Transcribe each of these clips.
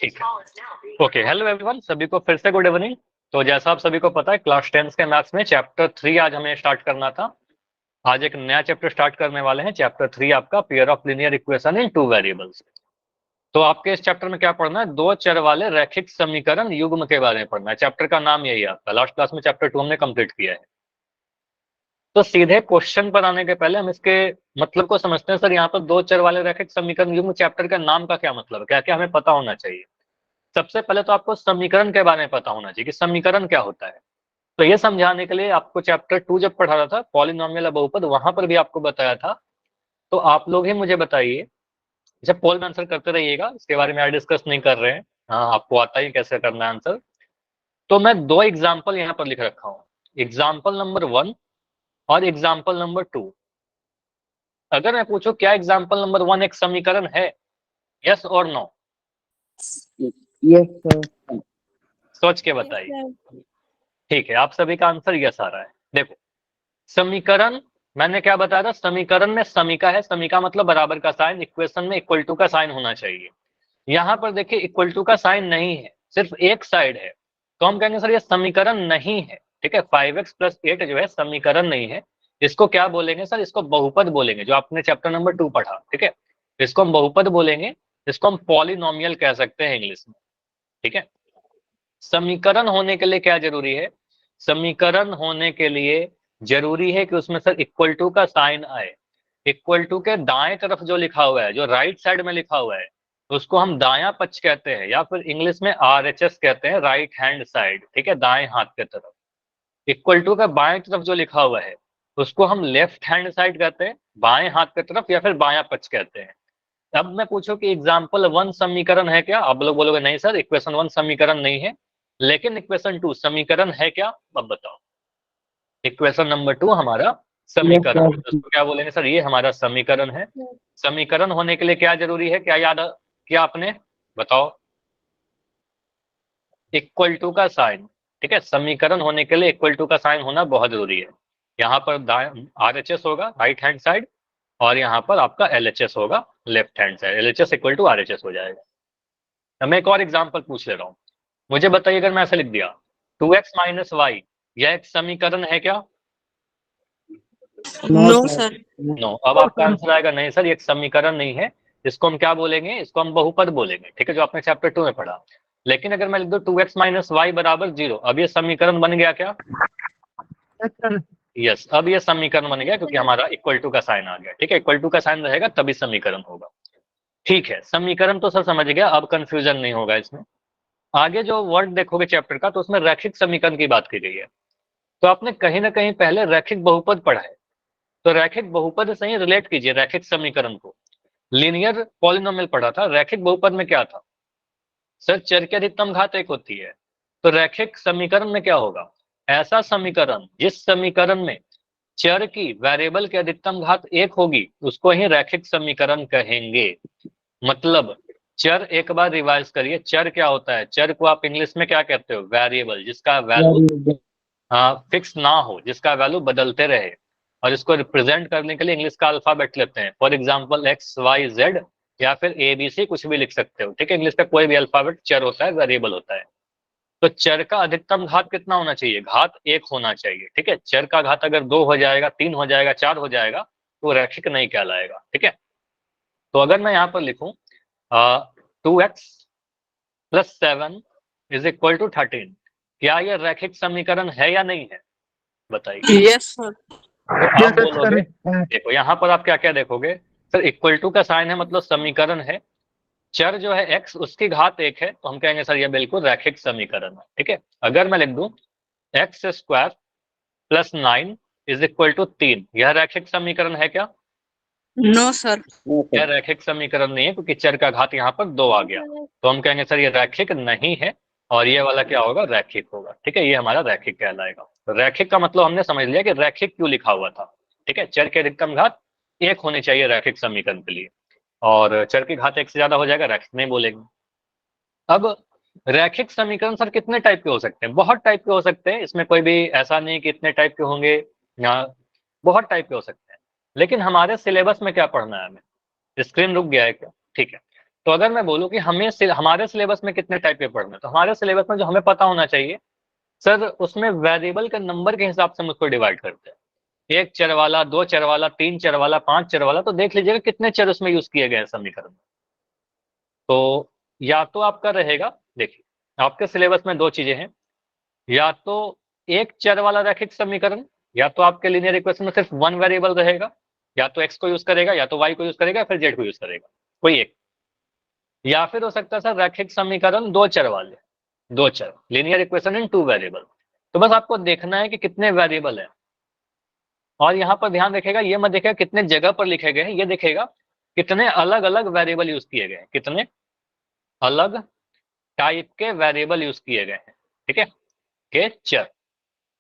ठीक है। Okay, hello everyone, सभी को फिर से गुड इवनिंग। तो जैसा आप सभी को पता है, क्लास 10 के मैथ्स में चैप्टर 3 आज हमें स्टार्ट करना था। आज एक नया चैप्टर स्टार्ट करने वाले हैं। चैप्टर 3 आपका pair of linear equation in two variables. तो आपके इस चैप्टर में क्या पढ़ना है? दो चर वाले रैखिक समीकरण युग्म के बारे में पढ़ना है। चैप्टर का नाम यही है आपका। लास्ट क्लास में चैप्टर 2 हमने कंप्लीट किया है। तो सीधे क्वेश्चन पर आने के पहले हम इसके मतलब को समझते हैं। सर, यहाँ पर दो चर वाले रैखिक समीकरण युग्म चैप्टर का नाम का क्या मतलब है? क्या क्या हमें पता होना चाहिए? सबसे पहले तो आपको समीकरण के बारे में पता होना चाहिए कि समीकरण क्या होता है। तो ये समझाने के लिए आपको चैप्टर 2 जब पढ़ा रहा था, पॉलिनोमियल या बहुपद, वहां पर भी आपको बताया था। तो आप लोग ही मुझे बताइए, जब पोल में आंसर करते रहिएगा, इसके बारे में आज डिस्कस नहीं कर रहे हैं। हाँ, आपको आता ही कैसे करना है आंसर। तो मैं दो एग्जाम्पल यहाँ पर लिख रखा हूँ, एग्जाम्पल नंबर 1 और एग्जाम्पल नंबर 2। अगर मैं पूछूं क्या एग्जाम्पल नंबर 1 एक समीकरण है, यस और नो? Yes sir. सोच के बताइए। ठीक है, आप सभी का आंसर यस आ रहा है। देखो, समीकरण मैंने क्या बताया था? समीकरण में समीका है, समीका मतलब बराबर का साइन, इक्वेशन में इक्वल टू का साइन होना चाहिए। यहाँ पर देखिए इक्वल टू का साइन नहीं है, सिर्फ एक साइड है। तो हम कहेंगे सर ये समीकरण नहीं है। ठीक है, 5x + 8 जो है समीकरण नहीं है। इसको क्या बोलेंगे सर? इसको बहुपद बोलेंगे, जो आपने चैप्टर नंबर 2 पढ़ा। ठीक है, इसको हम बहुपद बोलेंगे। इसको हम पॉलिनोमियल कह सकते हैं इंग्लिश में। ठीक है, समीकरण होने के लिए क्या जरूरी है? समीकरण होने के लिए जरूरी है कि उसमें सर इक्वल टू का साइन आए। इक्वल टू के दाएं तरफ जो लिखा हुआ है, जो राइट साइड में लिखा हुआ है, उसको हम दायां पक्ष कहते हैं, या फिर इंग्लिश में RHS कहते हैं, राइट हैंड साइड। ठीक है, दाएं हाथ के तरफ। इक्वल टू का बाएं तरफ जो लिखा हुआ है, उसको हम लेफ्ट हैंड साइड कहते हैं, बाएं हाथ के तरफ, या फिर बायां पक्ष कहते हैं। अब मैं पूछूं कि एग्जाम्पल 1 समीकरण है क्या? आप लोग बोलोगे नहीं सर, इक्वेशन 1 समीकरण नहीं है। लेकिन इक्वेशन 2 समीकरण है क्या? अब बताओ। इक्वेशन नंबर 2 हमारा समीकरण है। तो उसको क्या बोलेंगे सर? ये हमारा समीकरण है। समीकरण होने के लिए क्या जरूरी है? क्या याद किया आपने? बताओ। इक्वल टू का साइन। ठीक है, समीकरण होने के लिए इक्वल टू का साइन होना बहुत जरूरी है। यहाँ पर RHS होगा राइट हैंड साइड, और यहाँ पर आपका LHS होगा left hand side. LHS equal to RHS हो जाएगा। अब मैं एक और एग्जाम्पल पूछ ले रहा हूँ। मुझे बताइए, अगर मैं ऐसे लिख दिया 2x - y, यह एक समीकरण है क्या? No sir. नो। अब आपका आंसर आएगा नहीं सर, ये एक समीकरण नहीं है। इसको हम क्या बोलेंगे? इसको हम बहुपद बोलेंगे। ठीक है, जो आपने चैप्टर 2 में पढ़ा। लेकिन अगर मैं लिख दूं 2x - y = 0, अब ये समीकरण बन गया क्या? यस, अब ये समीकरण बन गया, क्योंकि हमारा इक्वल टू का साइन आ गया। ठीक है, इक्वल टू का साइन रहेगा तभी समीकरण होगा। ठीक है, समीकरण तो सर समझ गया, अब कंफ्यूजन नहीं होगा इसमें। आगे जो वर्ड देखोगे चैप्टर का, तो उसमें रैखिक समीकरण की बात की गई है। तो आपने कहीं ना कहीं पहले रैखिक बहुपद पढ़ा है। तो रैखिक बहुपद से ही रिलेट कीजिए रैखिक समीकरण को। लीनियर पॉलिनोमियल पढ़ा था, रैखिक बहुपद में क्या था? सर, चर की अधिकतम घात 1 होती है। तो रैखिक समीकरण में क्या होगा? ऐसा समीकरण जिस समीकरण में चर की वेरिएबल की अधिकतम घात 1 होगी, उसको ही रैखिक समीकरण कहेंगे। मतलब चर, एक बार रिवाइज करिए, चर क्या होता है? चर को आप इंग्लिश में क्या कहते हो? वेरिएबल, जिसका वैल्यू फिक्स ना हो, जिसका वैल्यू बदलते रहे। और इसको रिप्रेजेंट करने के लिए इंग्लिश का अल्फाबेट लेते हैं। फॉर एग्जाम्पल XYZ, या फिर ABC, कुछ भी लिख सकते हो। ठीक है, इंग्लिश का कोई भी अल्फाबेट चर होता है, वेरिएबल होता है। तो चर का अधिकतम घात कितना होना चाहिए? घात 1 होना चाहिए। ठीक है, चर का घात अगर 2 हो जाएगा, 3 हो जाएगा, 4 हो जाएगा, तो रैखिक नहीं कहलाएगा। ठीक है, तो अगर मैं यहाँ पर लिखूं 2x + 7 = 13, क्या यह रैखिक समीकरण है या नहीं है? बताइए। Yes sir. तो आप बोलोगे, देखो यहाँ पर आप क्या क्या देखोगे सर? इक्वल टू का साइन है, मतलब समीकरण है। चर जो है x, उसकी घात 1 है, तो हम कहेंगे सर ये बिल्कुल रैखिक समीकरण है। ठीक है, अगर मैं लिख दूं x² + 9 = 3, यह रैखिक समीकरण है क्या? No sir. यह रैखिक समीकरण नहीं है, क्योंकि चर का घात यहाँ पर 2 आ गया। तो हम कहेंगे सर ये रैखिक नहीं है, और ये वाला क्या होगा? रैखिक होगा। ठीक है, ये हमारा रैखिक कहलाएगा। तो रैखिक का मतलब हमने समझ लिया कि रैखिक क्यों लिखा हुआ था। ठीक है, चर की अधिकतम घात 1 होनी चाहिए रैखिक समीकरण के लिए, और चर की घात 1 से ज्यादा हो जाएगा, रैखिक नहीं बोलेंगे। अब रैखिक समीकरण सर कितने टाइप के हो सकते हैं? बहुत टाइप के हो सकते हैं, इसमें कोई भी ऐसा नहीं कि इतने टाइप के होंगे, या बहुत टाइप के हो सकते हैं। लेकिन हमारे सिलेबस में क्या पढ़ना है हमें? स्क्रीन रुक गया है क्या? ठीक है, तो अगर मैं बोलूँ कि हमारे सिलेबस में कितने टाइप के पढ़ने, तो हमारे सिलेबस में जो हमें पता होना चाहिए सर, उसमें वेरिएबल के नंबर के हिसाब से हम उसको डिवाइड करते हैं। 1 चर वाला, 2 चर वाला, 3 चर वाला, 5 चर वाला, तो देख लीजिएगा कितने चर उसमें यूज किए गए हैं समीकरण में। तो या तो आपका रहेगा, देखिए आपके सिलेबस में दो चीजें हैं, या तो एक चर वाला रैखिक समीकरण, या तो आपके लीनियर इक्वेशन में सिर्फ वन वेरिएबल रहेगा, या तो एक्स को यूज करेगा, या तो वाई को यूज करेगा, फिर जेड को यूज करेगा, कोई एक। या फिर हो सकता है सर रैखिक समीकरण दो चर वाले, दो चर, linear equation in two variable. तो बस आपको देखना है कि कितने वेरिएबल है, और यहाँ पर ध्यान रखेगा, ये मत देखेगा कितने जगह पर लिखे गए हैं, ये देखेगा कितने अलग अलग वेरिएबल यूज किए गए हैं, कितने अलग टाइप के वेरिएबल यूज किए गए हैं, ठीक है, के चर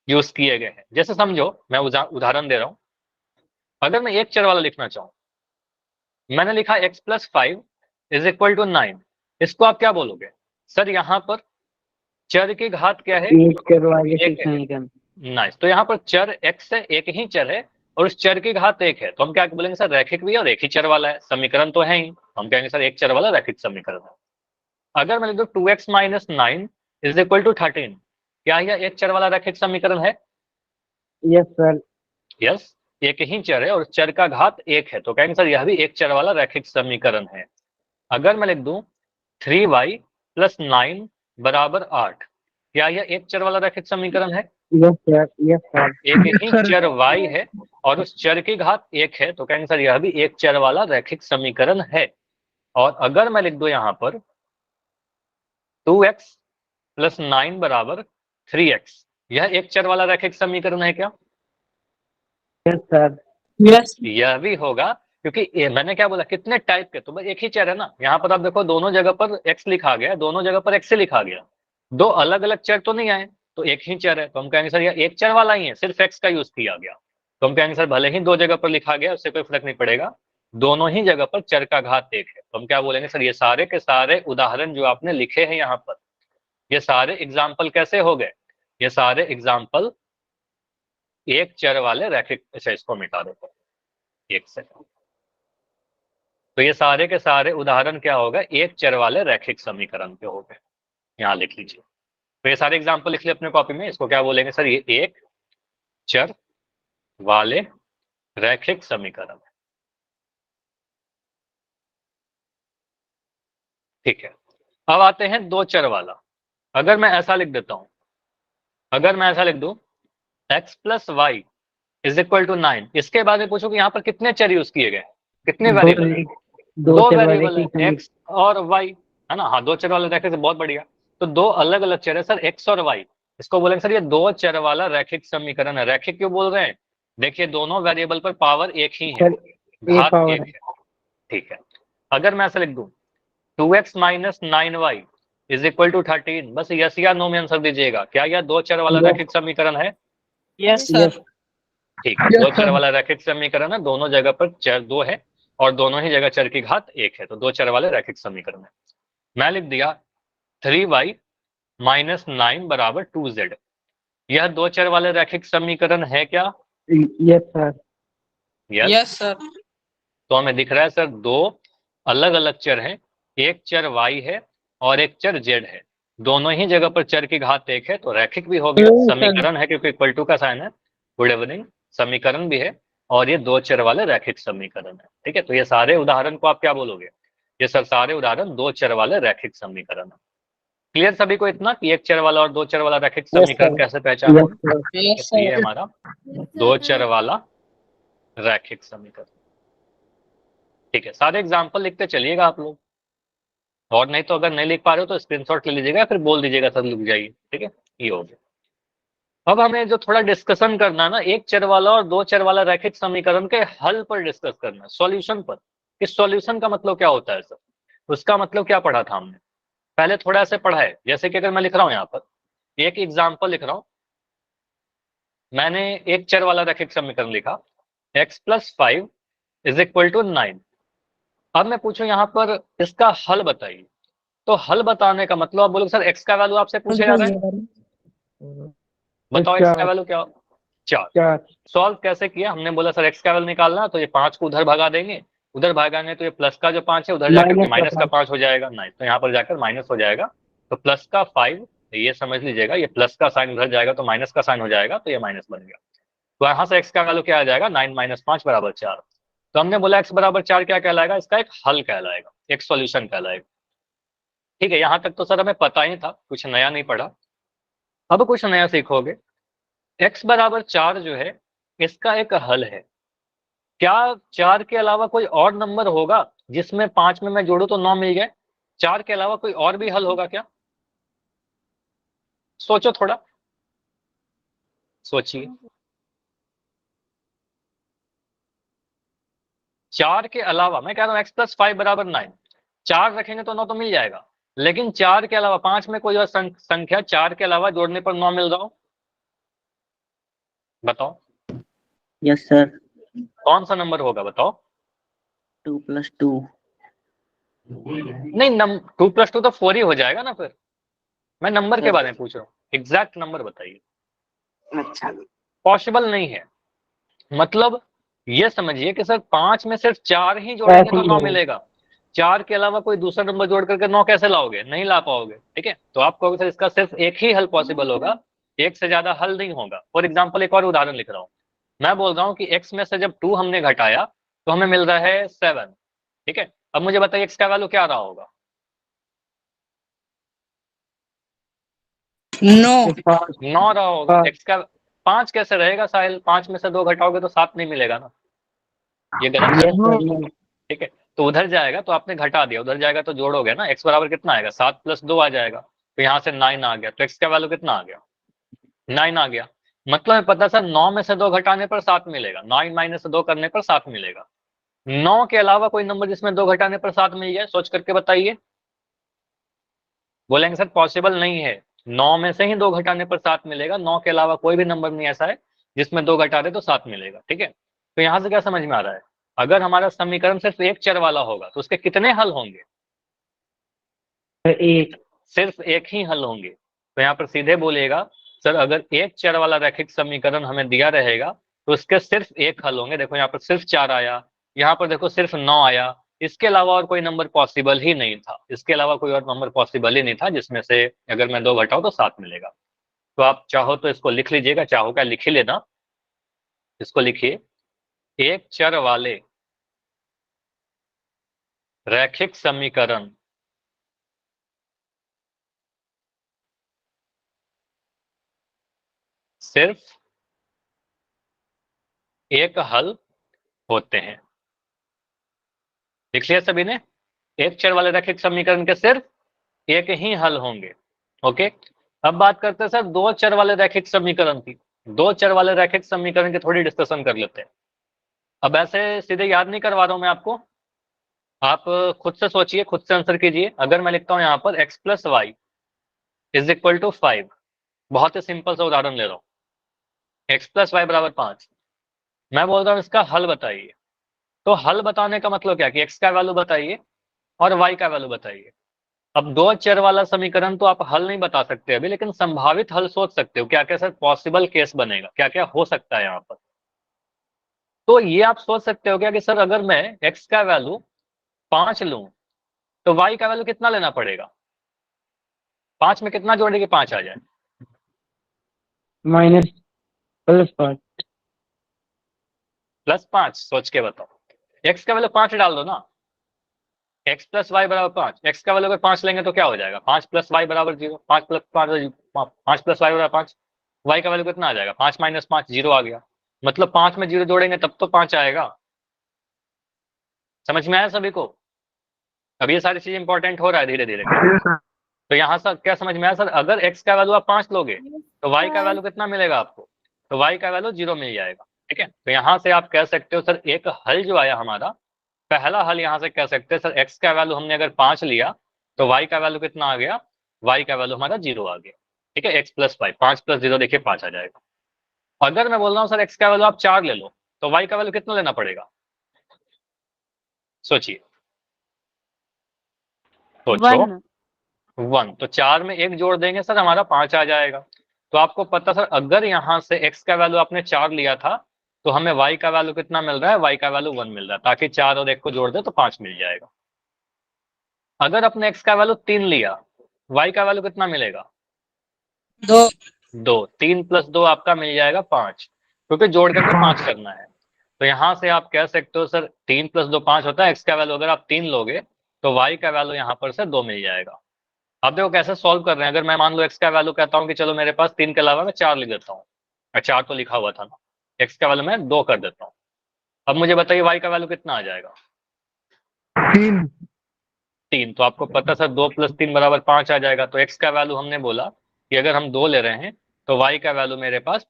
यूज किए गए हैं। जैसे समझो, मैं उदाहरण दे रहा हूं, अगर मैं एक चर वाला लिखना चाहूं, मैंने लिखा x+5 इज इक्वल टू 9, इसको आप क्या बोलोगे सर? यहाँ पर चर की घात क्या है? एक चर वाले एक है। समीकरण। नाइस। तो यहाँ पर चर x है, एक ही चर है, और उस चर की घात एक है, तो हम क्या बोलेंगे सर? रैखिक भी है और एक ही चर वाला है, समीकरण तो है ही, हम कहेंगे सर एक चर वाला रैखिक समीकरण है। अगर मैं लिख दूं 2x - 9 इज इक्वल टू 13, क्या यह एक चर वाला रैखिक समीकरण है? Yes sir. यस, एक ही चर है और चर का घात एक है, तो कहेंगे सर यह भी एक चर वाला रैखिक समीकरण है। अगर मैं लिख दूं 3y + 9 = 8, क्या यह एक चर वाला रैखिक समीकरण है? Yes sir. Yes sir. एक ही चर y है और उस चर की घात एक है, तो कहेंगे सर यह भी एक चर वाला रैखिक समीकरण है। और अगर मैं लिख दूं यहाँ पर 2x + 9 = 3x, यह एक चर वाला रैखिक समीकरण है क्या? Yes sir. यस। यह भी होगा, क्योंकि मैंने क्या बोला, कितने टाइप के, तो बस एक ही चर है ना। यहाँ पर आप देखो दोनों जगह पर x लिखा गया, दोनों जगह पर x से लिखा गया, दो अलग अलग चर तो नहीं आए, तो एक ही चर है, तो हम कहेंगे सर यह एक चर वाला ही है, सिर्फ x का यूज किया गया। तो हम कहेंगे सर भले ही दो जगह पर लिखा गया, उससे कोई फर्क नहीं पड़ेगा, दोनों ही जगह पर चर का घात एक है। तो हम क्या बोलेंगे सर? ये सारे के सारे उदाहरण जो आपने लिखे हैं यहाँ पर, ये सारे एग्जाम्पल कैसे हो गए? ये सारे एग्जाम्पल एक चर वाले रैखिक। अच्छा, इसको मिटा देते हैं एक सेकंड। तो ये सारे के सारे उदाहरण क्या होगा? एक चर वाले रैखिक समीकरण के हो गए। यहाँ लिख लीजिए, तो ये सारे एग्जाम्पल लिख लिया अपने कॉपी में। इसको क्या बोलेंगे सर? ये एक चर वाले रैखिक समीकरण है, ठीक है। अब आते हैं दो चर वाला। अगर मैं ऐसा लिख देता हूं, अगर मैं ऐसा लिख दूं x + y = 9, इसके बाद में पूछो कि यहाँ पर कितने चर यूज किए गए, कितने वेरिएबल? दो चर वाले वेरिएबल है, x और y, है ना। हाँ, दो चर वाला रैखिक से बहुत बढ़िया। तो दो अलग अलग चर है सर, x और y, इसको बोलेंगे सर ये दो चर वाला रैखिक समीकरण है। रैखिक क्यों बोल रहे हैं? देखिए दोनों वेरिएबल पर पावर एक ही है, घात एक है, ठीक है। अगर मैं ऐसा लिख दूं 2x - 9y = 13, बस यस या नो में आंसर दीजिएगा, क्या यह दो चर वाला रैखिक समीकरण है? Yes sir. ठीक है, दो चर वाला रैखिक समीकरण है, दोनों जगह पर चर दो है और दोनों ही जगह चर की घात एक है, तो दो चर वाले रैखिक समीकरण है। मैं लिख दिया 3y - 9 = 2z, यह दो चर वाले रैखिक समीकरण है क्या? Yes sir. Yes sir. तो हमें दिख रहा है सर दो अलग अलग चर हैं, एक चर y है और एक चर z है, दोनों ही जगह पर चर की घात एक है, तो रैखिक भी हो गया। समीकरण है क्योंकि इक्वल टू का साइन है। Good evening. समीकरण भी है और ये दो चर वाले रैखिक समीकरण है, ठीक है। तो ये सारे उदाहरण को आप क्या बोलोगे? ये सब सारे उदाहरण दो चर वाले रैखिक समीकरण है। क्लियर सभी को इतना कि एक चर वाला और दो चर वाला रैखिक समीकरण कैसे पहचाना? ये हमारा दो चर वाला रैखिक समीकरण, ठीक है। सारे एग्जाम्पल लिखते चलिएगा आप लोग, और नहीं तो अगर नहीं लिख पा रहे हो तो स्क्रीनशॉट ले लीजिएगा, फिर बोल दीजिएगा सर लिख जाइए, ठीक है। ये हो गया। अब हमें जो थोड़ा डिस्कशन करना है ना, एक चर वाला और दो चर वाला रैखिक समीकरण के हल पर डिस्कस करना है, सॉल्यूशन पर। इस सॉल्यूशन का मतलब क्या होता है सर? उसका मतलब क्या पढ़ा था हमने पहले? थोड़ा ऐसे पढ़ा है, जैसे कि अगर मैं लिख रहा हूँ यहाँ पर एक एग्जाम्पल लिख रहा हूँ, मैंने एक चर वाला रैखिक समीकरण लिखा x + 5 = 9। अब मैं पूछूं यहाँ पर इसका हल बताइए, तो हल बताने का मतलब आप बोलोगे सर x का वैल्यू आपसे पूछे जा रहा है, बताओ x का वैल्यू क्या? 4। सॉल्व कैसे किया? हमने बोला सर x का वैल्यू निकालना, तो ये 5 को उधर भगा देंगे, उधर भागाएंगे तो ये प्लस का जो 5 है उधर जाकर माइनस माइनस का का 5 हो जाएगा, नाइस, तो यहाँ पर जाकर माइनस हो जाएगा, तो प्लस का 5, ये समझ लीजिएगा, ये प्लस का साइन उधर जाएगा तो माइनस का साइन हो जाएगा, तो ये माइनस बन गया। तो यहाँ से x का वैल्यू क्या आ जाएगा, 9 - 5 = 4। तो हमने बोला x = 4 क्या कहलाएगा, इसका एक हल कहलाएगा, एक सॉल्यूशन कहलाएगा। ठीक है, यहाँ तक तो सर हमें पता ही था, कुछ नया नहीं पढ़ा। अब कुछ नया सीखोगे। x = 4 जो है इसका एक हल है। क्या 4 के अलावा कोई और नंबर होगा जिसमें 5 में मैं जोड़ू तो 9 मिल जाए? 4 के अलावा कोई और भी हल होगा क्या? सोचो थोड़ा, सोचिए। 4 के अलावा मैं कह रहा हूँ x + 5 = 9, 4 रखेंगे तो 9 तो मिल जाएगा, लेकिन 4 के अलावा 5 में कोई और संख्या 4 के अलावा जोड़ने पर 9 मिल रहा हो, बताओ यस सर। कौन सा नंबर होगा, बताओ। 2 + 2। नहीं, 2 + 2 तो 4 ही हो जाएगा ना फिर। मैं नंबर के बारे में पूछ रहा हूँ, एग्जैक्ट नंबर बताइए। अच्छा, पॉसिबल नहीं है। मतलब ये समझिए कि सर 5 में सिर्फ 4 ही जोड़ेंगे तो 9 मिलेगा, 4 के अलावा कोई दूसरा नंबर जोड़ करके 9 कैसे लाओगे, नहीं ला पाओगे। ठीक है, तो आप कहोगे सर इसका सिर्फ एक ही हल पॉसिबल होगा, एक से ज्यादा हल नहीं होगा। फॉर एग्जाम्पल एक और उदाहरण लिख रहा हूँ, मैं बोल रहा हूँ कि x में से जब 2 हमने घटाया तो हमें मिल रहा है 7। ठीक है, अब मुझे बताइए x का वैल्यू क्या रहा होगा? 9 रहा होगा। x का 5 कैसे रहेगा साहिल, 5 में से 2 घटाओगे तो 7 नहीं मिलेगा ना, ये गलत है। ठीक है, तो उधर जाएगा तो आपने घटा दिया, उधर जाएगा तो जोड़ोगे ना, x बराबर कितना आएगा, 7 + 2 आ जाएगा, तो यहाँ से 9 आ गया, तो x का वैल्यू कितना आ गया, 9 आ गया। मतलब पता सर 9 में से 2 घटाने पर 7 मिलेगा, 9 - 2 करने पर 7 मिलेगा। 9 के अलावा कोई नंबर जिसमें 2 घटाने पर 7 मिल जाए, सोच करके बताइए। बोलेंगे सर पॉसिबल नहीं है, 9 में से ही 2 घटाने पर 7 मिलेगा, 9 के अलावा कोई भी नंबर नहीं ऐसा है जिसमें 2 घटा दे तो 7 मिलेगा। ठीक है, तो यहां से क्या समझ में आ रहा है, अगर हमारा समीकरण सिर्फ एक चर वाला होगा तो उसके कितने हल होंगे? एक। सिर्फ एक ही हल होंगे। तो यहाँ पर सीधे बोलिएगा सर अगर एक चर वाला रैखिक समीकरण हमें दिया रहेगा तो उसके सिर्फ एक हल होंगे। देखो यहाँ पर सिर्फ 4 आया, यहाँ पर देखो सिर्फ 9 आया, इसके अलावा और कोई नंबर पॉसिबल ही नहीं था, इसके अलावा कोई और नंबर पॉसिबल ही नहीं था जिसमें से अगर मैं 2 घटाऊं तो 7 मिलेगा। तो आप चाहो तो इसको लिख लीजिएगा, चाहो क्या लिख ही लेना, इसको लिखिए, एक चर वाले रैखिक समीकरण सिर्फ एक हल होते हैं। लिख लिया सभी ने, एक चर वाले रैखिक समीकरण के सिर्फ एक ही हल होंगे। ओके, अब बात करते हैं सर दो चर वाले रैखिक समीकरण की। दो चर वाले रैखिक समीकरण की थोड़ी डिस्कशन कर लेते हैं। अब ऐसे सीधे याद नहीं करवा रहा हूं मैं आपको, आप खुद से सोचिए, खुद से आंसर कीजिए। अगर मैं लिखता हूं यहाँ पर x + y = 5, बहुत ही सिंपल सा उदाहरण ले रहा हूँ, x + y = 5, मैं बोल रहा हूँ इसका हल बताइए। तो हल बताने का मतलब क्या कि x का वैल्यू बताइए और y का वैल्यू बताइए। अब दो चर वाला समीकरण तो आप हल नहीं बता सकते अभी, लेकिन संभावित हल सोच सकते हो, क्या क्या सर पॉसिबल केस बनेगा, क्या क्या हो सकता है यहाँ पर। तो ये आप सोच सकते हो क्या कि सर अगर मैं x का वैल्यू 5 लूं तो y का वैल्यू कितना लेना पड़ेगा, 5 में कितना जोड़े कि 5 आ जाए? -+5। +5, सोच के बताओ। x का वैल्यू 5 डाल दो ना, x + y = 5, x का वैल्यू अगर 5 लेंगे तो क्या हो जाएगा, 5 + y = 0, 5 + 5 5 + y = 5, y का वैल्यू कितना आ जाएगा, 5 - 5 0 आ गया। मतलब 5 में 0 जोड़ेंगे तब तो 5 आएगा। समझ में आया सभी को? अब ये सारी चीज इंपॉर्टेंट हो रहा है धीरे धीरे करके। तो यहाँ सर क्या समझ में आया सर, अगर x का वैल्यू आप 5 लोगे तो y का वैल्यू कितना मिलेगा आपको, तो y का वैल्यू 0 मिल जाएगा। ठीक है, तो यहाँ से आप कह सकते हो सर एक हल जो आया हमारा, पहला हल यहाँ से कह सकते हैं सर x का वैल्यू हमने अगर 5 लिया तो y का वैल्यू कितना आ गया, y का वैल्यू हमारा 0 आ गया। ठीक है, x + 5, 5 + 0 देखिए 5 आ जाएगा। अगर मैं बोल रहा हूँ सर x का वैल्यू आप 4 ले लो तो y का वैल्यू कितना लेना पड़ेगा, सोचिए, सोचो। 1, तो 4 में 1 जोड़ देंगे सर हमारा 5 आ जाएगा। तो आपको पता सर अगर यहाँ से x का वैल्यू आपने 4 लिया था तो हमें y का वैल्यू कितना मिल रहा है, y का वैल्यू 1 मिल रहा है, ताकि 4 और 1 को जोड़ दे तो 5 मिल जाएगा। अगर अपने x का वैल्यू 3 लिया, y का वैल्यू कितना मिलेगा, 2 2। 3 + 2 आपका मिल जाएगा 5, क्योंकि जोड़ करके 5 करना है। तो यहाँ से आप कह सकते हो सर 3 + 2 5 होता है, x का वैल्यू अगर आप 3 लोगे तो y का वैल्यू यहाँ पर से 2 मिल जाएगा। अब देखो कैसे सॉल्व कर रहे हैं। अगर मैं मान लो x का वैल्यू कहता हूँ कि चलो मेरे पास 3 के अलावा मैं 4 लिख देता हूँ, 4 तो लिखा हुआ था ना, x का वैल्यू मैं 2 कर देता हूँ। अब मुझे बताइए y का वैल्यू कितना आ जाएगा, 3। तो आपको पता सर 2 + 3 = 5 आ जाएगा। तो x का वैल्यू हमने बोला कि अगर हम 2 ले रहे हैं तो y का वैल्यू मेरे पास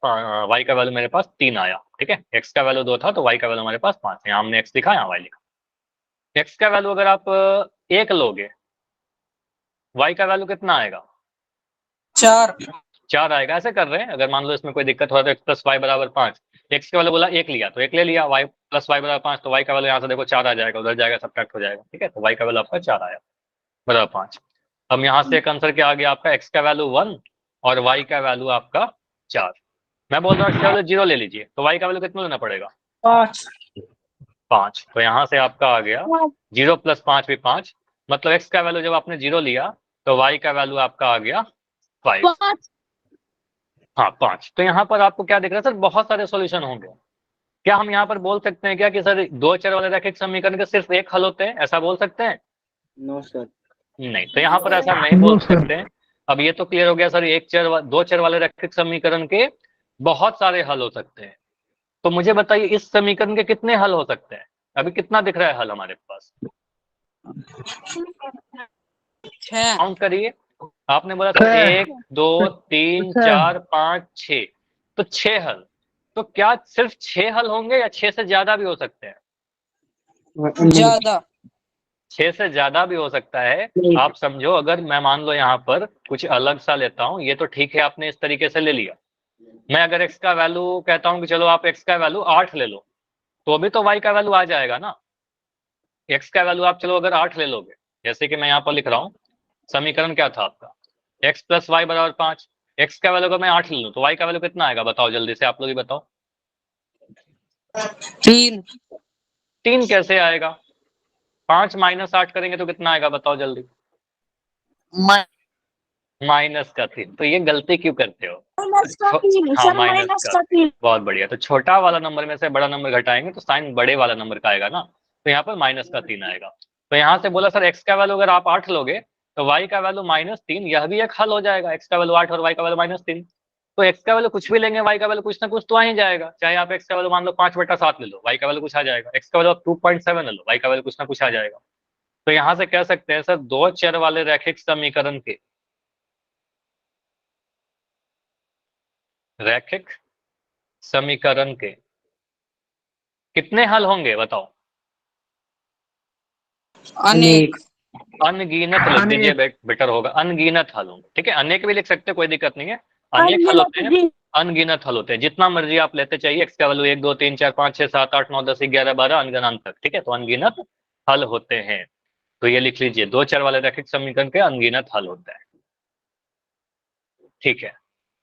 3 आया। ठीक है, x का वैल्यू 2 था तो y का वैल्यू हमारे पास 5 है। यहाँ हमने x लिखा, यहाँ y लिखा। x का वैल्यू अगर आप 1 लोगे, y का वैल्यू कितना आएगा, 4 आएगा। ऐसे कर रहे हैं, अगर मान लो इसमें कोई दिक्कत हो तो x + y = 5, x के वाले बोला 1 लिया तो 1 ले लिया, y + y = 5, तो y का वैल्यू यहाँ से देखो 4 आ जाएगा, उधर जाएगा सब्ट्रैक्ट हो जाएगा। ठीक है, तो y का वैल्यू आपका 4 आया बराबर 5। अब यहाँ से एक आंसर क्या आ गया आपका, x का वैल्यू 1 और y का वैल्यू आपका 4। मैं बोल रहा हूँ x का वैल्यू 0 ले लीजिए, तो y का वैल्यू कितना लेना पड़ेगा, 5। तो यहाँ से आपका आ गया 0 + 5 भी 5, मतलब x का वैल्यू जब आपने 0 लिया तो y का वैल्यू आपका आ गया 5। हाँ 5। तो यहाँ पर आपको क्या दिख रहा है सर, बहुत सारे सॉल्यूशन होंगे। क्या हम यहाँ पर बोल सकते हैं क्या कि सर 2 चर वाले रैखिक समीकरण के सिर्फ एक हल होते हैं, ऐसा बोल सकते हैं? No sir. नहीं, तो यहाँ पर ऐसा नहीं बोल सकते हैं। अब ये तो क्लियर हो गया सर, 2 चर वाले रैखिक समीकरण के बहुत सारे हल हो सकते हैं। तो मुझे बताइए इस समीकरण के कितने हल हो सकते हैं, अभी कितना दिख रहा है हल हमारे पास, काउंट करिए। आपने बोला सर 1 2 3 4 5 6, तो 6 हल। तो क्या सिर्फ 6 हल होंगे या 6 से ज्यादा भी हो सकते हैं? ज्यादा 6 से ज्यादा भी हो सकता है। आप समझो, अगर मैं मान लो यहाँ पर कुछ अलग सा लेता हूँ, ये तो ठीक है आपने इस तरीके से ले लिया। मैं अगर x का वैल्यू कहता हूँ कि चलो आप x का वैल्यू 8 ले लो, तो अभी तो y का वैल्यू आ जाएगा ना। x का वैल्यू आप चलो अगर 8 ले लोगे, जैसे कि मैं यहाँ पर लिख रहा हूँ, समीकरण क्या था आपका, x + y = 5। x का वैल्यू अगर मैं 8 ले लूँ तो y का वैल्यू कितना आएगा, बताओ जल्दी से, आप लोग ही बताओ। 3 3 कैसे आएगा, 5 - 8 करेंगे तो कितना आएगा, बताओ जल्दी। -3। तो ये गलती क्यों करते हो? हाँ -3, बहुत बढ़िया। तो छोटा वाला नंबर में से बड़ा नंबर घटाएंगे तो साइन बड़े वाला नंबर का आएगा ना, तो यहाँ पर -3 आएगा। तो यहाँ से बोला सर x का वैल्यू अगर आप 8 लोगे तो y का वैल्यू -3, यह भी एक हल हो जाएगा। x का वैल्यू 8 और y का वैल्यू -3, तो x का वैल्यू कुछ भी लेंगे, y का वैल्यू कुछ ना कुछ तो आ ही जाएगा। चाहे आप x का वैल्यू मान लो 5/7 ले लो, y का वैल्यू कुछ आ जाएगा। x का वैल्यू आप 2.7 ले लो, y का वैल्यू कुछ ना कुछ आ जाएगा। तो यहाँ से कह सकते हैं सर 2 चर वाले रैखिक समीकरण के कितने हल होंगे बताओ? अनेक अनगिनत लिख दीजिए, बेटर होगा। अनगिनत हल होंगे, ठीक है, अनेक भी लिख सकते हैं, कोई दिक्कत नहीं है। अनेक हल होते हैं, अनगिनत हल होते हैं, जितना मर्जी आप लेते चाहिए। x का वैल्यू 1 2 3 4 5 6 7 8 9 10 11 12 अनगिनत तक, ठीक है, तो अनगिनत हल होते हैं। तो ये लिख लीजिए, 2 चर वाले रैखिक समीकरण के अनगिनत हल होते हैं। ठीक है,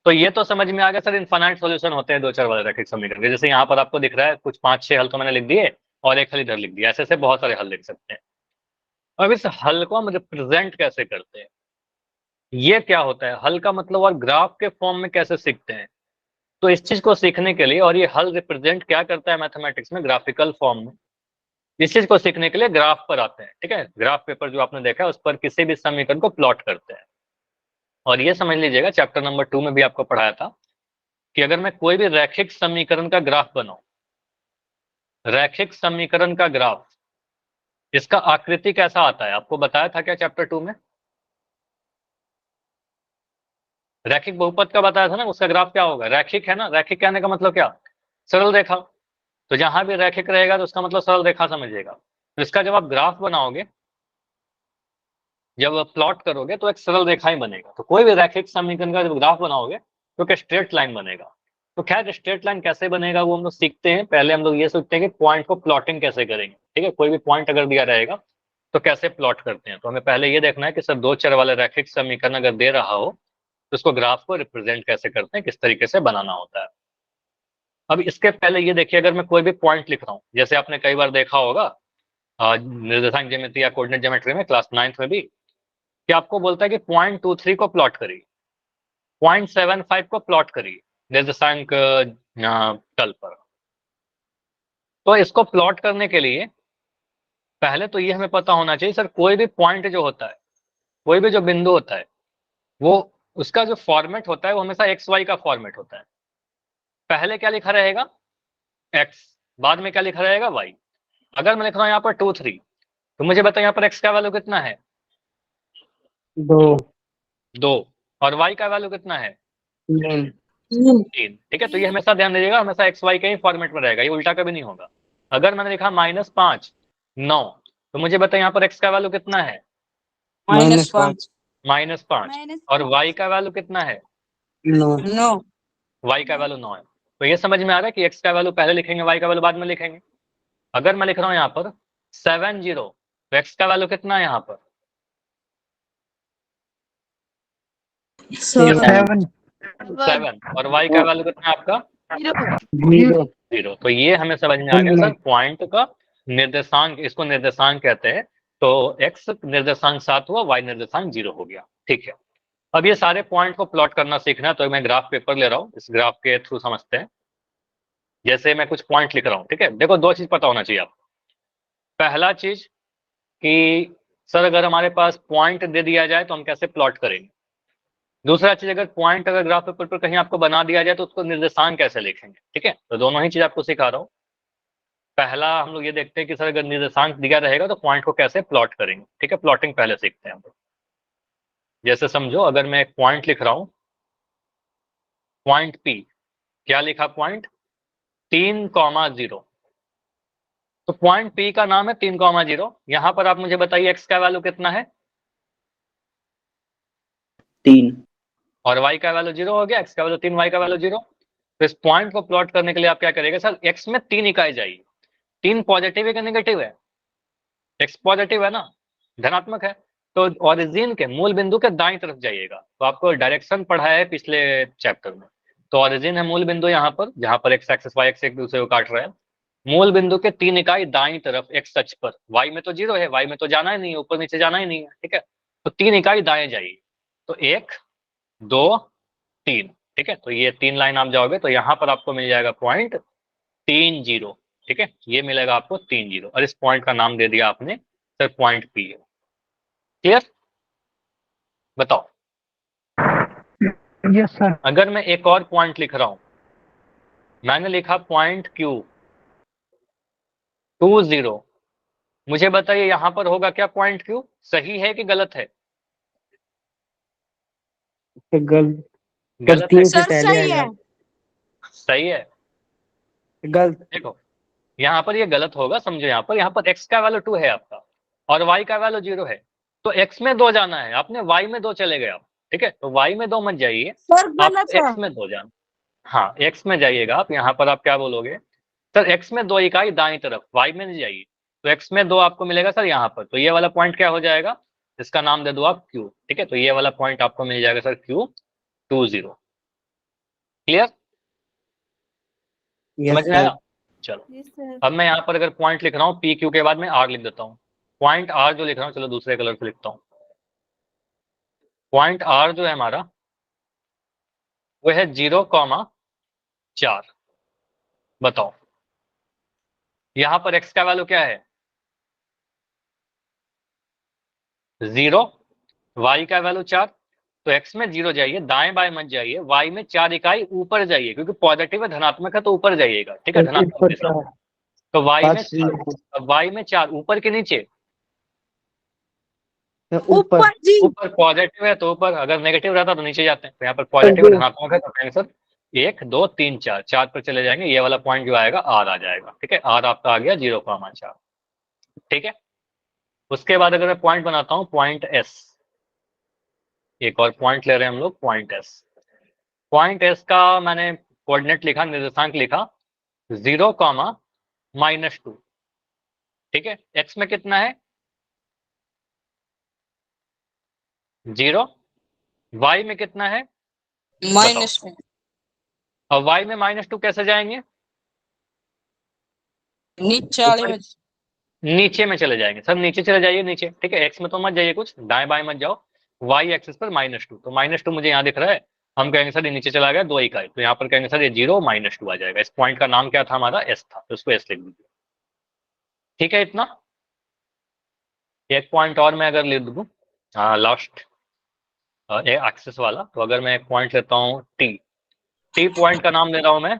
तो ये तो समझ में आ गया सर, इनफाइनाइट सॉल्यूशन होते हैं 2 चर वाले रैखिक समीकरण के। जैसे यहाँ पर आपको दिख रहा है कुछ 5 6 हल तो मैंने लिख दिए और एक हल इधर लिख दिया, ऐसे ऐसे बहुत सारे हल लिख सकते हैं। अब इस हल को हम रिप्रेजेंट कैसे करते हैं, ये क्या होता है हल का मतलब, और ग्राफ के फॉर्म में कैसे सीखते हैं। तो इस चीज को सीखने के लिए, और ये हल रिप्रेजेंट क्या करता है मैथमेटिक्स में ग्राफिकल फॉर्म में, इस चीज को सीखने के लिए ग्राफ पर आते हैं। ठीक है, ग्राफ पेपर जो आपने देखा है उस पर किसी भी समीकरण को प्लॉट करते हैं। और ये समझ लीजिएगा, चैप्टर नंबर 2 में भी आपको पढ़ाया था कि अगर मैं कोई भी रैखिक समीकरण का ग्राफ बनाऊं, रैखिक समीकरण का ग्राफ, इसका आकृति कैसा आता है, आपको बताया था क्या चैप्टर 2 में? रैखिक बहुपद का बताया था ना, उसका ग्राफ क्या होगा, रैखिक है ना। रैखिक कहने का मतलब क्या, सरल रेखा। तो जहां भी रैखिक रहेगा तो उसका मतलब सरल रेखा समझिएगा। तो इसका जब आप ग्राफ बनाओगे, जब प्लॉट करोगे तो एक सरल रेखा ही बनेगा। तो कोई भी रैखिक समीकरण का जब ग्राफ बनाओगे तो क्या स्ट्रेट लाइन बनेगा। तो खैर स्ट्रेट लाइन कैसे बनेगा वो हम लोग सीखते हैं। पहले हम लोग ये सोचते हैं कि पॉइंट को प्लॉटिंग कैसे करेंगे। ठीक है, कोई भी पॉइंट अगर दिया रहेगा तो कैसे प्लॉट करते हैं। तो हमें पहले ये देखना है कि सर 2 चर वाले रैखिक समीकरण अगर दे रहा हो तो उसको ग्राफ को रिप्रेजेंट कैसे करते हैं, किस तरीके से बनाना होता है। अब इसके पहले ये देखिए, अगर मैं कोई भी पॉइंट लिख रहा हूँ, जैसे आपने कई बार देखा होगा निर्देशांक ज्यामिति या कोऑर्डिनेट ज्योमेट्री में क्लास 9th में भी, कि आपको बोलता है कि 0.23 को प्लॉट करिए, 0.75 को प्लॉट करिए निर्देशांक तल पर। तो इसको प्लॉट करने के लिए पहले तो ये हमें पता होना चाहिए सर, कोई भी पॉइंट जो होता है, कोई भी जो बिंदु होता है, वो उसका जो फॉर्मेट होता है वो हमेशा एक्स वाई का फॉर्मेट होता है। पहले क्या लिखा रहेगा, एक्स, बाद में क्या लिखा रहेगा, वाई। अगर मैं लिख रहा हूँ यहाँ पर 2 3, तो मुझे बताओ यहाँ पर एक्स का वैल्यू कितना है, 2, और वाई का वैल्यू कितना है, 3 3। ठीक है, तो ये हमेशा ध्यान दीजिएगा, हमेशा एक्स वाई के ही फॉर्मेट में रहेगा, ये उल्टा कभी नहीं होगा। अगर मैंने लिखा -5 9, तो मुझे बताओ यहाँ पर एक्स का वैल्यू कितना है, -5 -5, और वाई का वैल्यू कितना है, 9 वाई का वैल्यू 9 है। तो ये समझ में आ रहा है कि एक्स का वैल्यू पहले लिखेंगे, वाई का वैल्यू बाद में लिखेंगे। अगर मैं लिख रहा हूँ यहाँ पर 70, तो एक्स का वैल्यू कितना है यहाँ पर, 7 7, और वाई का वैल्यू कितना है आपका, 0। तो ये हमें समझ में आ गया सर, पॉइंट का निर्देशांक, इसको निर्देशांक कहते हैं। तो एक्स निर्देशांक 7 हुआ, वाई निर्देशांक 0 हो गया। ठीक है, अब ये सारे पॉइंट को प्लॉट करना सीखना है, तो मैं ग्राफ पेपर ले रहा हूँ, इस ग्राफ के थ्रू समझते हैं। जैसे मैं कुछ पॉइंट लिख रहा हूँ, ठीक है, देखो 2 चीज पता होना चाहिए आपको। पहला चीज कि सर अगर हमारे पास पॉइंट दे दिया जाए तो हम कैसे प्लॉट करेंगे। दूसरा चीज, अगर पॉइंट अगर ग्राफ पेपर पर कहीं आपको बना दिया जाए तो उसको निर्देशांक कैसे लिखेंगे। ठीक है, तो दोनों ही चीज आपको सिखा रहा हूँ। पहला हम लोग ये देखते हैं कि सर अगर निर्देशांक दिया रहेगा तो पॉइंट को कैसे प्लॉट करेंगे। ठीक है, प्लॉटिंग पहले सीखते हैं हम लोग। जैसे समझो, अगर मैं एक पॉइंट लिख रहा हूँ, पॉइंट पी, क्या लिखा, पॉइंट 3,0। तो पॉइंट पी का नाम है 3,0। यहां पर आप मुझे बताइए एक्स का वैल्यू कितना है, 3 और वाई का वैल्यू 0 हो गया, एक्स का वैल्यू 3, वाई का वैल्यू 0। तो इस पॉइंट को प्लॉट करने के लिए आप क्या करेंगे, सर एक्स में 3 इकाई जाइए। 3 पॉजिटिव है कि नेगेटिव है, एक्स पॉजिटिव है ना, धनात्मक है। तो ओरिजिन के मूल बिंदु के दाईं तरफ जाइएगा। तो आपको डायरेक्शन पढ़ा है पिछले चैप्टर में। तो ओरिजिन है मूल बिंदु यहाँ पर, जहां पर एक्स एक्सिस वाई एक्स एक दूसरे को काट रहे हैं। मूल बिंदु के 3 इकाई दाईं तरफ एक्स अक्ष पर, वाई में तो 0 है, वाई में तो जाना ही नहीं है, ऊपर नीचे जाना ही नहीं है। ठीक है, तो 3 इकाई दाएं जाइए। तो 1 2 3। ठीक है, तो ये 3 लाइन आप जाओगे तो यहाँ पर आपको मिल जाएगा पॉइंट 30। ठीक है, ये मिलेगा आपको 30, और इस पॉइंट का नाम दे दिया आपने सर पॉइंट पी है। क्लियर, बताओ। Yes sir. अगर मैं एक और पॉइंट लिख रहा हूं, मैंने लिखा पॉइंट क्यू 20, मुझे बताइए यहां पर होगा क्या, पॉइंट क्यू सही है कि गलत है, गलत। गलत है, से पहले सही आएगा। है। सही है। गलत। देखो यहाँ पर ये गलत होगा, समझो यहाँ पर एक्स का वैल्यू 2 है आपका, और वाई का वैल्यू 0 है। तो एक्स में 2 जाना है, आपने वाई में 2 चले गए आप। ठीक है, तो वाई में 2 मत जाइए, सर आप गलत है। एक्स में 2 जाना। हाँ, एक्स में जाइएगा आप। यहाँ पर आप क्या बोलोगे, सर एक्स में 2 इकाई दाईं तरफ, वाई में नहीं जाइए। तो एक्स में 2 आपको मिलेगा सर यहाँ पर, तो ये वाला पॉइंट क्या हो जाएगा, इसका नाम दे दो आप क्यू। ठीक है, तो ये वाला पॉइंट आपको मिल जाएगा सर Q20। क्लियर, यस समझ में सर। आया। चलो, अब मैं यहाँ पर अगर पॉइंट लिख रहा हूँ पी क्यू के बाद में आर लिख देता हूँ। पॉइंट आर जो लिख रहा हूँ, चलो दूसरे कलर से लिखता हूँ। पॉइंट आर जो है हमारा, वो है 0,4। बताओ यहाँ पर एक्स का वैल्यू क्या है, 0, वाई का वैल्यू 4। तो एक्स में 0 जाइए, दाएं बाएं मत जाइए, वाई में 4 इकाई ऊपर जाइए, क्योंकि पॉजिटिव है, धनात्मक है, तो ऊपर जाइएगा। ठीक है, धनात्मक ऊपर दिशा। का तो वाई में 4, 5 वाई में 4 ऊपर के नीचे, ऊपर। जी। ऊपर पॉजिटिव है तो ऊपर, अगर नेगेटिव रहता तो नीचे जाते हैं। तो यहाँ पर पॉजिटिव है, धनात्मक है, तो कहेंगे सर 1 2 3 4, 4 पर चले जाएंगे, ये वाला पॉइंट जो आएगा आर आ जाएगा। ठीक है, आर आपका आ गया 0,4। ठीक है, उसके बाद अगर मैं पॉइंट बनाता हूँ पॉइंट एस, एक और पॉइंट ले रहे हैं हम लोग, पॉइंट एस। पॉइंट एस का मैंने कोऑर्डिनेट लिखा, निर्देशांक लिखा 0,-2। ठीक है, एक्स में कितना है, 0, वाई में कितना है, बताओ। -2 और वाई में -2 कैसे जाएंगे, नीचे वाले में नीचे में चले जाएंगे सर, नीचे चले जाइए नीचे, ठीक है। एक्स में तो मत जाइए, कुछ दाएं बाएं मत जाओ। वाई एक्सिस पर -2, तो -2 मुझे यहाँ दिख रहा है। हम कहेंगे सर ये नीचे चला गया 2 इकाई, तो यहाँ पर कहेंगे सर ये 0 -2 आ जाएगा। इस पॉइंट का नाम क्या था हमारा, एस था, तो उसको एस लिख दीजिए। ठीक है इतना। एक पॉइंट और मैं अगर ले दूँ, लास्ट एक्सिस वाला, तो अगर मैं एक पॉइंट लेता हूँ टी, टी पॉइंट का नाम दे रहा हूँ मैं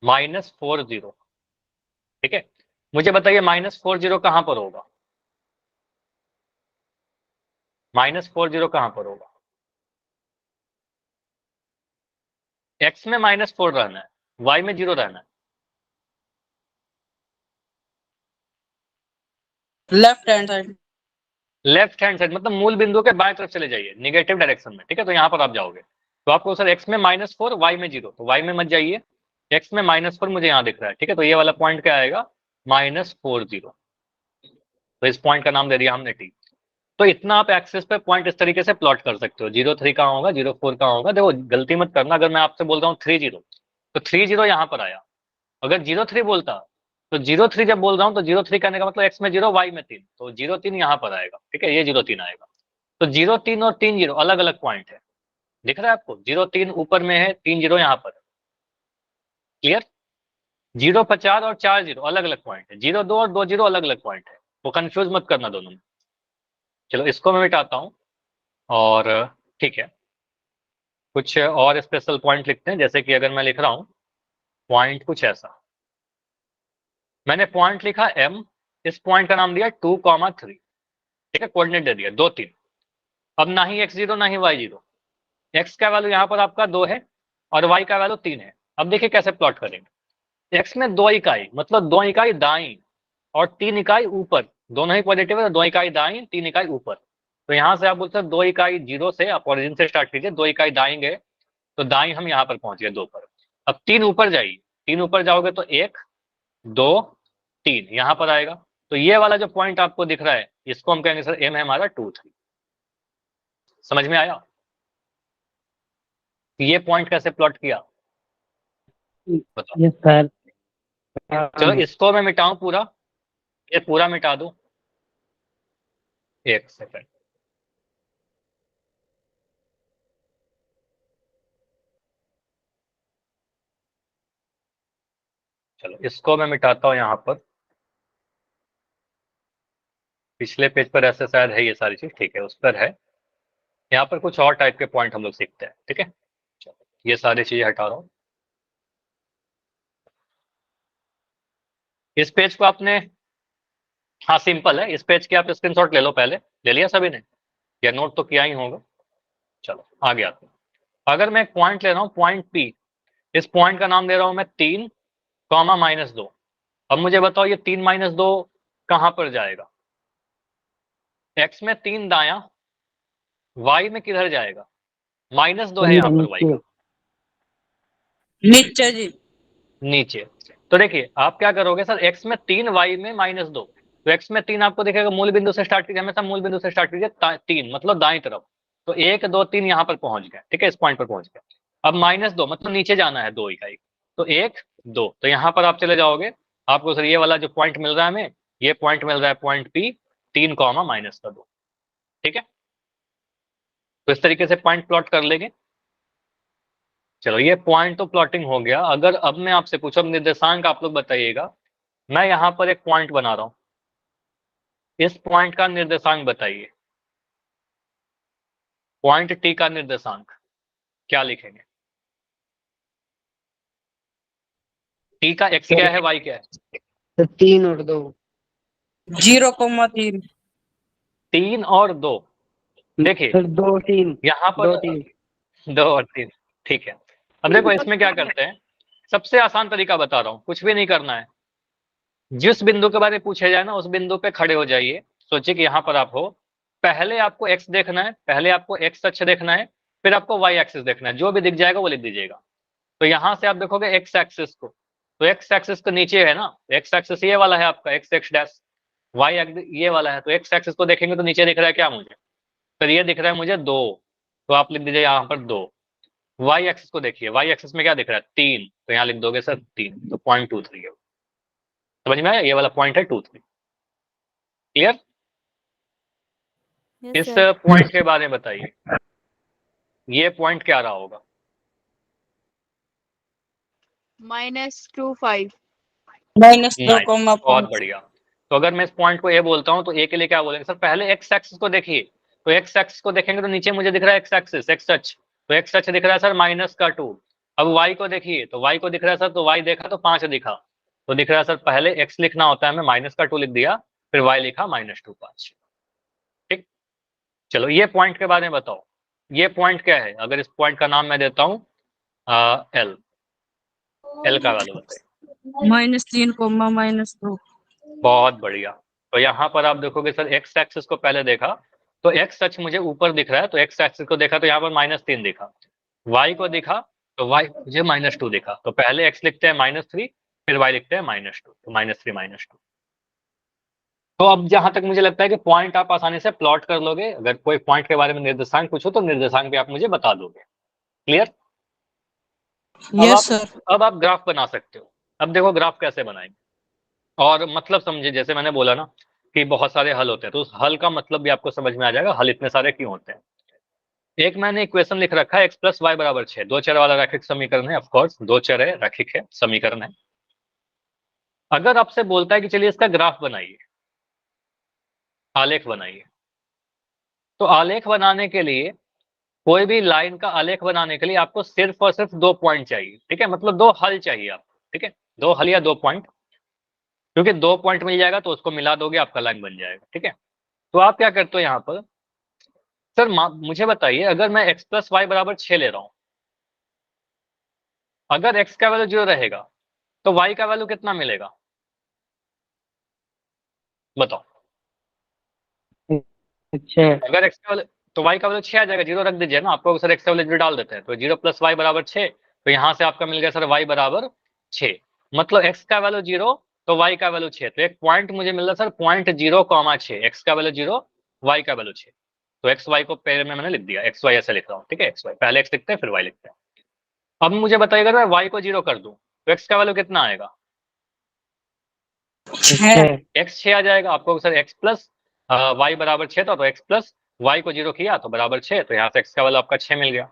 -40। ठीक है, मुझे बताइए -40 कहाँ पर होगा, -40 कहाँ पर होगा। एक्स में -4 रहना है, वाई में 0 रहना है। Left hand side. Left hand side मतलब मूल बिंदु के बाएं तरफ चले जाइए, निगेटिव डायरेक्शन में, ठीक है। तो यहाँ पर आप जाओगे तो आपको सर एक्स में -4, वाई में 0, तो वाई में मत जाइए। एक्स में -4 मुझे यहाँ दिख रहा है, ठीक है। तो ये वाला पॉइंट क्या आएगा, -40। तो इस पॉइंट का नाम दे दिया हमने टी। तो इतना आप एक्सिस पे पॉइंट इस तरीके से प्लॉट कर सकते हो। 0 3 कहाँ होगा, 0 4 कहाँ होगा। देखो गलती मत करना, अगर मैं आपसे बोल रहा हूँ 3 0, तो 3 0 यहाँ पर आया। अगर 0 3 बोलता, तो 0 3 जब बोल रहा हूँ तो 0 3 करने का मतलब एक्स में 0, वाई में 3, तो 0 3 यहाँ पर आएगा, ठीक है। ये 0 3 आएगा। तो 0 3 और 3 0 अलग अलग पॉइंट है, दिख रहा है आपको। 0 3 ऊपर में है, 3 0 यहाँ पर है। क्लियर। 0 50 और 4 0 अलग अलग पॉइंट है। 0 2 और 2 0 अलग अलग पॉइंट है, वो कंफ्यूज मत करना दोनों में। चलो इसको मैं मिटाता हूँ, और ठीक है, कुछ और स्पेशल पॉइंट लिखते हैं। जैसे कि अगर मैं लिख रहा हूँ पॉइंट कुछ ऐसा, मैंने पॉइंट लिखा एम, इस पॉइंट का नाम दिया 2,3, ठीक है। कोऑर्डिनेट दे दिया 2 3। अब ना ही x0 ना ही y0, x का वैल्यू यहाँ पर आपका 2 है और y का वैल्यू 3 है। अब देखिए कैसे प्लॉट करेंगे। x में 2 इकाई मतलब 2 इकाई दाई और 3 इकाई ऊपर, दोनों ही पॉजिटिव है, तो 2 इकाई दाई 3 इकाई ऊपर। तो यहाँ से आप बोलते हैं 2 इकाई 0 से, आप ओरिजिन से स्टार्ट कीजिए, 2 इकाई दाई गए तो दाई हम यहाँ पर पहुंच गए 2 पर। अब 3 ऊपर जाइए, 3 ऊपर जाओगे तो 1 2 3 यहाँ पर आएगा। तो ये वाला जो पॉइंट आपको दिख रहा है, इसको हम कहेंगे सर एम है हमारा 2 3। समझ में आया कि ये पॉइंट कैसे प्लॉट किया, बताओ। Yes sir. चलो इसको मैं मिटाऊं पूरा, ये पूरा मिटा दूं, एक सेकंड। चलो इसको मैं मिटाता हूं यहाँ पर। पिछले पेज पर ऐसे शायद है ये सारी चीज, ठीक है, उस पर है। यहाँ पर कुछ और टाइप के पॉइंट हम लोग सीखते हैं, ठीक है। चलो, ये सारी चीजें हटा रहा हूँ। इस पेज को आपने, हाँ सिंपल है, इस पेज की आप स्क्रीनशॉट ले लो। पहले ले लिया सभी ने, या नोट तो किया ही होगा। चलो आगे आते हैं। अगर मैं एक पॉइंट ले रहा हूँ पॉइंट पी, इस पॉइंट का नाम दे रहा हूँ मैं 3, -2। अब मुझे बताओ ये 3 - 2 कहाँ पर जाएगा। एक्स में 3 दाया, वाई में किधर जाएगा, -2 है यहाँ पर वाई का, नीचे जी। नीचे। तो देखिए आप क्या करोगे सर, एक्स में 3 वाई में -2, तो एक्स में 3 आपको दिखेगा, मूल बिंदु से स्टार्ट कीजिए, हमेशा मूल बिंदु से स्टार्ट कीजिए, 3 मतलब दाई तरफ। तो 1 2 3 यहाँ पर पहुंच गए, ठीक है, इस पॉइंट पर पहुंच गए। अब -2 मतलब नीचे जाना है 2 इकाई, तो 1 2, तो यहाँ पर आप चले जाओगे, आपको सर ये वाला जो पॉइंट मिल रहा है हमें, ये पॉइंट मिल रहा है पॉइंट पी, 3, -2, ठीक है। तो इस तरीके से पॉइंट प्लॉट कर लेंगे। चलो ये पॉइंट तो प्लॉटिंग हो गया। अगर अब मैं आपसे पूछूं, अब निर्देशांक आप लोग बताइएगा। मैं यहाँ पर एक पॉइंट बना रहा हूं, इस पॉइंट का निर्देशांक बताइए। पॉइंट टी का निर्देशांक क्या लिखेंगे। टी का एक्स क्या है, वाई क्या है। तो 3 और 2। 0,3। 3 और 2, देखिए सर 2 3 यहाँ 2 पर 3। 2 और 3, ठीक है। अब देखो इसमें क्या करते हैं, सबसे आसान तरीका बता रहा हूँ, कुछ भी नहीं करना है। जिस बिंदु के बारे में पूछा जाए ना, उस बिंदु पे खड़े हो जाइए। सोचिए कि यहाँ पर आप हो, पहले आपको एक्स देखना है, पहले आपको एक्स अक्ष देखना है, फिर आपको वाई एक्सिस देखना है। जो भी दिख जाएगा वो लिख दीजिएगा। तो यहाँ से आप देखोगे एक्स एक्सिस को, तो एक्स एक्सिस तो नीचे है ना, एक्स एक्सिस ये वाला है आपका एक्स एक्स डैश, वाई ये वाला है। तो एक्स एक्सिस को देखेंगे तो नीचे दिख रहा है क्या मुझे, फिर ये दिख रहा है मुझे 2, तो आप लिख दीजिए यहाँ पर 2। वाई एक्सिस को देखिए, वाई एक्सिस में क्या दिख रहा है 3, तो यहाँ लिख दोगे सर 3, तो 0.23 है। समझ में आया? ये वाला पॉइंट है 2 3। क्लियर? यस इस सर। पॉइंट के बारे में बताइए, ये पॉइंट क्या रहा होगा? -2 5। -2, बहुत 5। बढ़िया। तो अगर मैं इस पॉइंट को ए बोलता हूँ तो ए के लिए क्या बोलेंगे सर? पहले एक्स एक्सिस को देखिए, तो एक्स एक्सिस को देखेंगे तो नीचे मुझे दिख रहा है एक्स एक्सिस, एक्स अक्ष, तो एक्स अक्ष दिख रहा है सर -2। अब वाई को देखिए, तो वाई को दिख रहा है सर, तो वाई देखा तो 5 दिखा, तो दिख रहा है सर पहले एक्स लिखना होता है, मैं -2 लिख दिया, फिर वाई लिखा -2 5। ठीक, चलो ये पॉइंट के बारे में बताओ, ये पॉइंट क्या है? अगर इस पॉइंट का नाम मैं देता हूँ एल, एल का वैल्यू बताइए। -3, -2। बहुत बढ़िया। तो यहाँ पर आप देखोगे सर एक्स एक्सिस को पहले देखा तो एक्स अक्ष मुझे ऊपर दिख रहा है, तो एक्स एक्सिस को देखा तो यहाँ पर -3 दिखा, वाई को दिखा तो वाई मुझे -2 दिखा, तो पहले एक्स लिखते हैं -3, फिर वाई लिखते हैं -2, तो -3 -2। तो अब जहां तक मुझे लगता है कि पॉइंट आप आसानी से प्लॉट कर लोगे, अगर कोई पॉइंट के बारे में निर्देशांक पूछो तो निर्देशांक भी आप मुझे बता दोगे। क्लियर? Yes sir. अब आप ग्राफ बना सकते हो। अब देखो ग्राफ कैसे बनाएंगे, और मतलब समझे, जैसे मैंने बोला ना कि बहुत सारे हल होते हैं, तो उस हल का मतलब भी आपको समझ में आ जाएगा, हल इतने सारे क्यों होते हैं। एक मैंने इक्वेशन लिख रखा है, x + y = 6, दो चर वाला रैखिक समीकरण है, ऑफकोर्स दो चर है, रैखिक है, समीकरण है। अगर आपसे बोलता है कि चलिए इसका ग्राफ बनाइए, आलेख बनाइए, तो आलेख बनाने के लिए, कोई भी लाइन का आलेख बनाने के लिए आपको सिर्फ और सिर्फ 2 पॉइंट चाहिए, ठीक है, मतलब 2 हल चाहिए आपको, ठीक है, 2 हल या 2 पॉइंट, क्योंकि 2 पॉइंट मिल जाएगा तो उसको मिला दोगे, आपका लाइन बन जाएगा, ठीक है। तो आप क्या करते हो यहाँ पर, सर मुझे बताइए, अगर मैं x + y = 6 ले रहा हूं, अगर x का वैल्यू 0 रहेगा तो y का वैल्यू कितना मिलेगा? बताओ। अच्छा। अगर x का वैल्यू, तो y का वैल्यू 6 आ जाएगा, 0 रख दीजिए ना, आपको सर x का वैल्यू 0 डाल देते हैं, तो 0 + y = 6, तो यहाँ से आपका मिल गया सर y = 6, मतलब x का वैल्यू 0 तो y का वैल्यू 6, तो एक पॉइंट मुझे मिल रहा है सर पॉइंट 0,6, x का वैल्यू 0, y का वैल्यू 6, तो x y को पहले में मैंने लिख दिया, x y ऐसे लिख रहा हूँ, ठीक है, x y पहले x लिखते हैं फिर y लिखते हैं। अब मुझे बताइए, अगर मैं y को 0 कर दूं तो x का वैल्यू कितना आएगा? 6। x 6 आ जाएगा, आपको सर x + y = 6 था, तो x + y को 0 किया तो बराबर 6, तो यहाँ से x का वैल्यू आपका 6 मिल गया।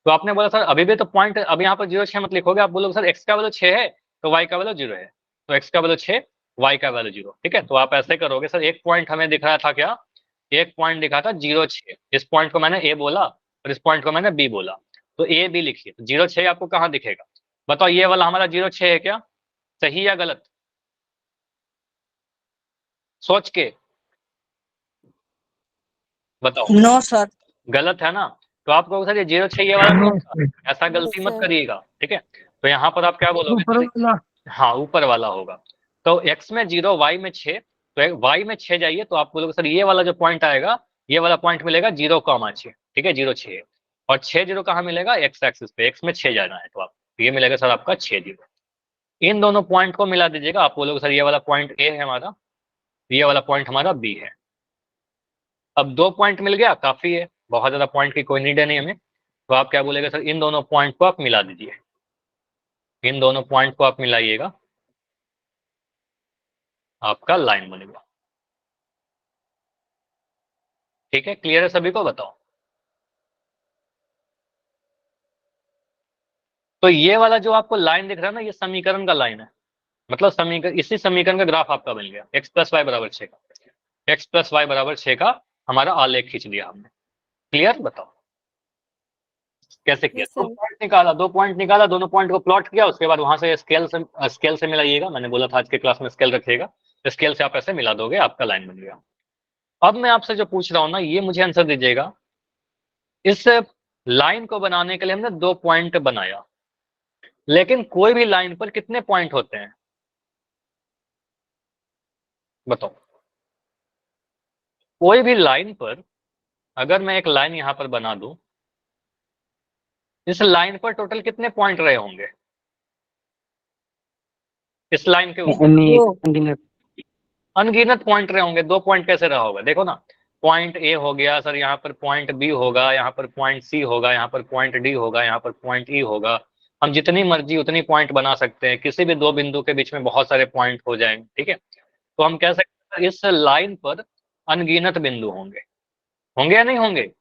तो आपने बोला सर अभी भी तो पॉइंट, अब यहाँ पर 0 6 मत लिखोगे, आप बोलोगे सर x का वैल्यू 6 है तो y का वैल्यू 0 है, तो x का वैल्यू 6, y का वैल्यू 0, ठीक है। तो आप ऐसे करोगे सर, एक पॉइंट हमें दिख रहा था क्या, एक पॉइंट दिखा था 0 6, इस पॉइंट को मैंने a बोला और इस पॉइंट को मैंने b बोला, तो a b लिखिए, तो 0 6 आपको कहाँ दिखेगा? बताओ, ये वाला हमारा 0 6 है क्या? सही या गलत? सोच के बताओ। No sir. गलत है ना? तो आप कहोगे सर ये 0 6 ये वाला नहीं होगा, ऐसा गलती मत सर। करिएगा, ठीक है। तो यहाँ पर आप क्या बोलोगे ऊपर सर? वाला। हाँ, ऊपर वाला होगा। तो x में 0, y में 6, तो y में 6 जाइए, तो आप बोलोगे सर ये वाला जो पॉइंट आएगा, ये वाला पॉइंट मिलेगा 0,6, ठीक है, 0 6, और 6 0 कहाँ मिलेगा? x एक्सिस पे, x में 6 जाना है, तो आप ये मिलेगा सर आपका 6 0। इन दोनों पॉइंट को मिला दीजिएगा, आप बोलोगे सर ये वाला पॉइंट a है हमारा, ये वाला पॉइंट हमारा b है। अब 2 पॉइंट मिल गया, काफी है, बहुत ज्यादा पॉइंट की कोई नीड है नहीं हमें। तो आप क्या बोलेगा सर, इन दोनों पॉइंट को आप मिला दीजिए, इन दोनों पॉइंट को आप मिलाइएगा, आपका लाइन बनेगा। ठीक है, क्लियर है सभी को? बताओ। तो ये वाला जो आपको लाइन दिख रहा है ना, ये समीकरण का लाइन है, मतलब समीकरण, इसी समीकरण का ग्राफ आपका बन गया, x + y = 6 का, x + y = 6 का हमारा आलेख खींच दिया हमने। क्लियर? बताओ कैसे किया? यस दो सर। पॉइंट निकाला, 2 पॉइंट निकाला, दोनों पॉइंट को प्लॉट किया, उसके बाद वहां से स्केल से मिलाइएगा, मैंने बोला था आज के क्लास में स्केल रखिएगा, स्केल से आप ऐसे मिला दोगे, आपका लाइन बन गया। अब मैं आपसे जो पूछ रहा हूँ ना, ये मुझे आंसर दीजिएगा, इस लाइन को बनाने के लिए हमने 2 पॉइंट बनाया, लेकिन कोई भी लाइन पर कितने पॉइंट होते हैं? बताओ। कोई भी लाइन पर, अगर मैं एक लाइन यहां पर बना दूं, इस लाइन पर टोटल कितने पॉइंट रहे होंगे इस लाइन के ऊपर? अनगिनत। अनगिनत पॉइंट रहे होंगे, 2 पॉइंट कैसे रहा होगा? देखो ना, पॉइंट ए हो गया सर, यहाँ पर पॉइंट बी होगा, यहाँ पर पॉइंट सी होगा, यहाँ पर पॉइंट डी होगा, यहाँ पर पॉइंट ई होगा, हम जितनी मर्जी उतनी पॉइंट बना सकते हैं, किसी भी दो बिंदु के बीच में बहुत सारे पॉइंट हो जाएंगे, ठीक है। तो हम कह सकते हैं इस लाइन पर अनगिनत बिंदु होंगे, होंगे या नहीं होंगे?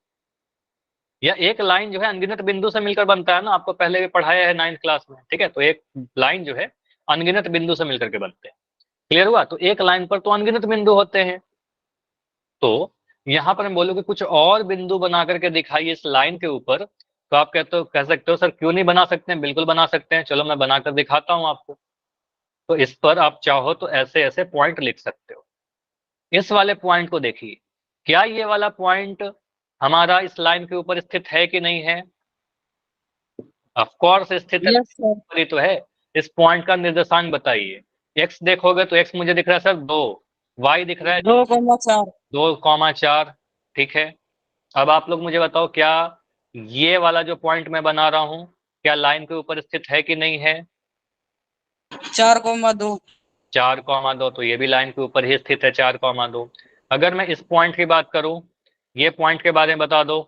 या एक लाइन जो है अनगिनत बिंदु से मिलकर बनता है ना, आपको पहले भी पढ़ाया है 9th क्लास में, ठीक है। तो एक लाइन जो है अनगिनत बिंदु से मिलकर के बनते हैं, क्लियर हुआ? तो एक लाइन पर तो अनगिनत बिंदु होते हैं, तो यहाँ पर मैं बोलूँ कि कुछ और बिंदु बना करके दिखाइए इस लाइन के ऊपर, तो आप कहते हो, कह सकते हो सर क्यों नहीं बना सकते हैं? बिल्कुल बना सकते हैं, चलो मैं बनाकर दिखाता हूँ आपको। तो इस पर आप चाहो तो ऐसे ऐसे पॉइंट लिख सकते हो। इस वाले पॉइंट को देखिए, क्या ये वाला पॉइंट हमारा इस लाइन के ऊपर स्थित है कि नहीं है? ऑफ कोर्स स्थित है, यस सर। ऊपर ही तो है। इस पॉइंट का निर्देशांक बताइए। एक्स देखोगे तो एक्स मुझे दिख रहा है सर 2, वाई दिख रहा है 2,4। 2,4, ठीक है। अब आप लोग मुझे बताओ, क्या ये वाला जो पॉइंट मैं बना रहा हूं क्या लाइन के ऊपर स्थित है कि नहीं है? 4,2। 4,2, तो ये भी लाइन के ऊपर ही स्थित है 4,2। अगर मैं इस पॉइंट की बात करूं, ये पॉइंट के बारे में बता दो।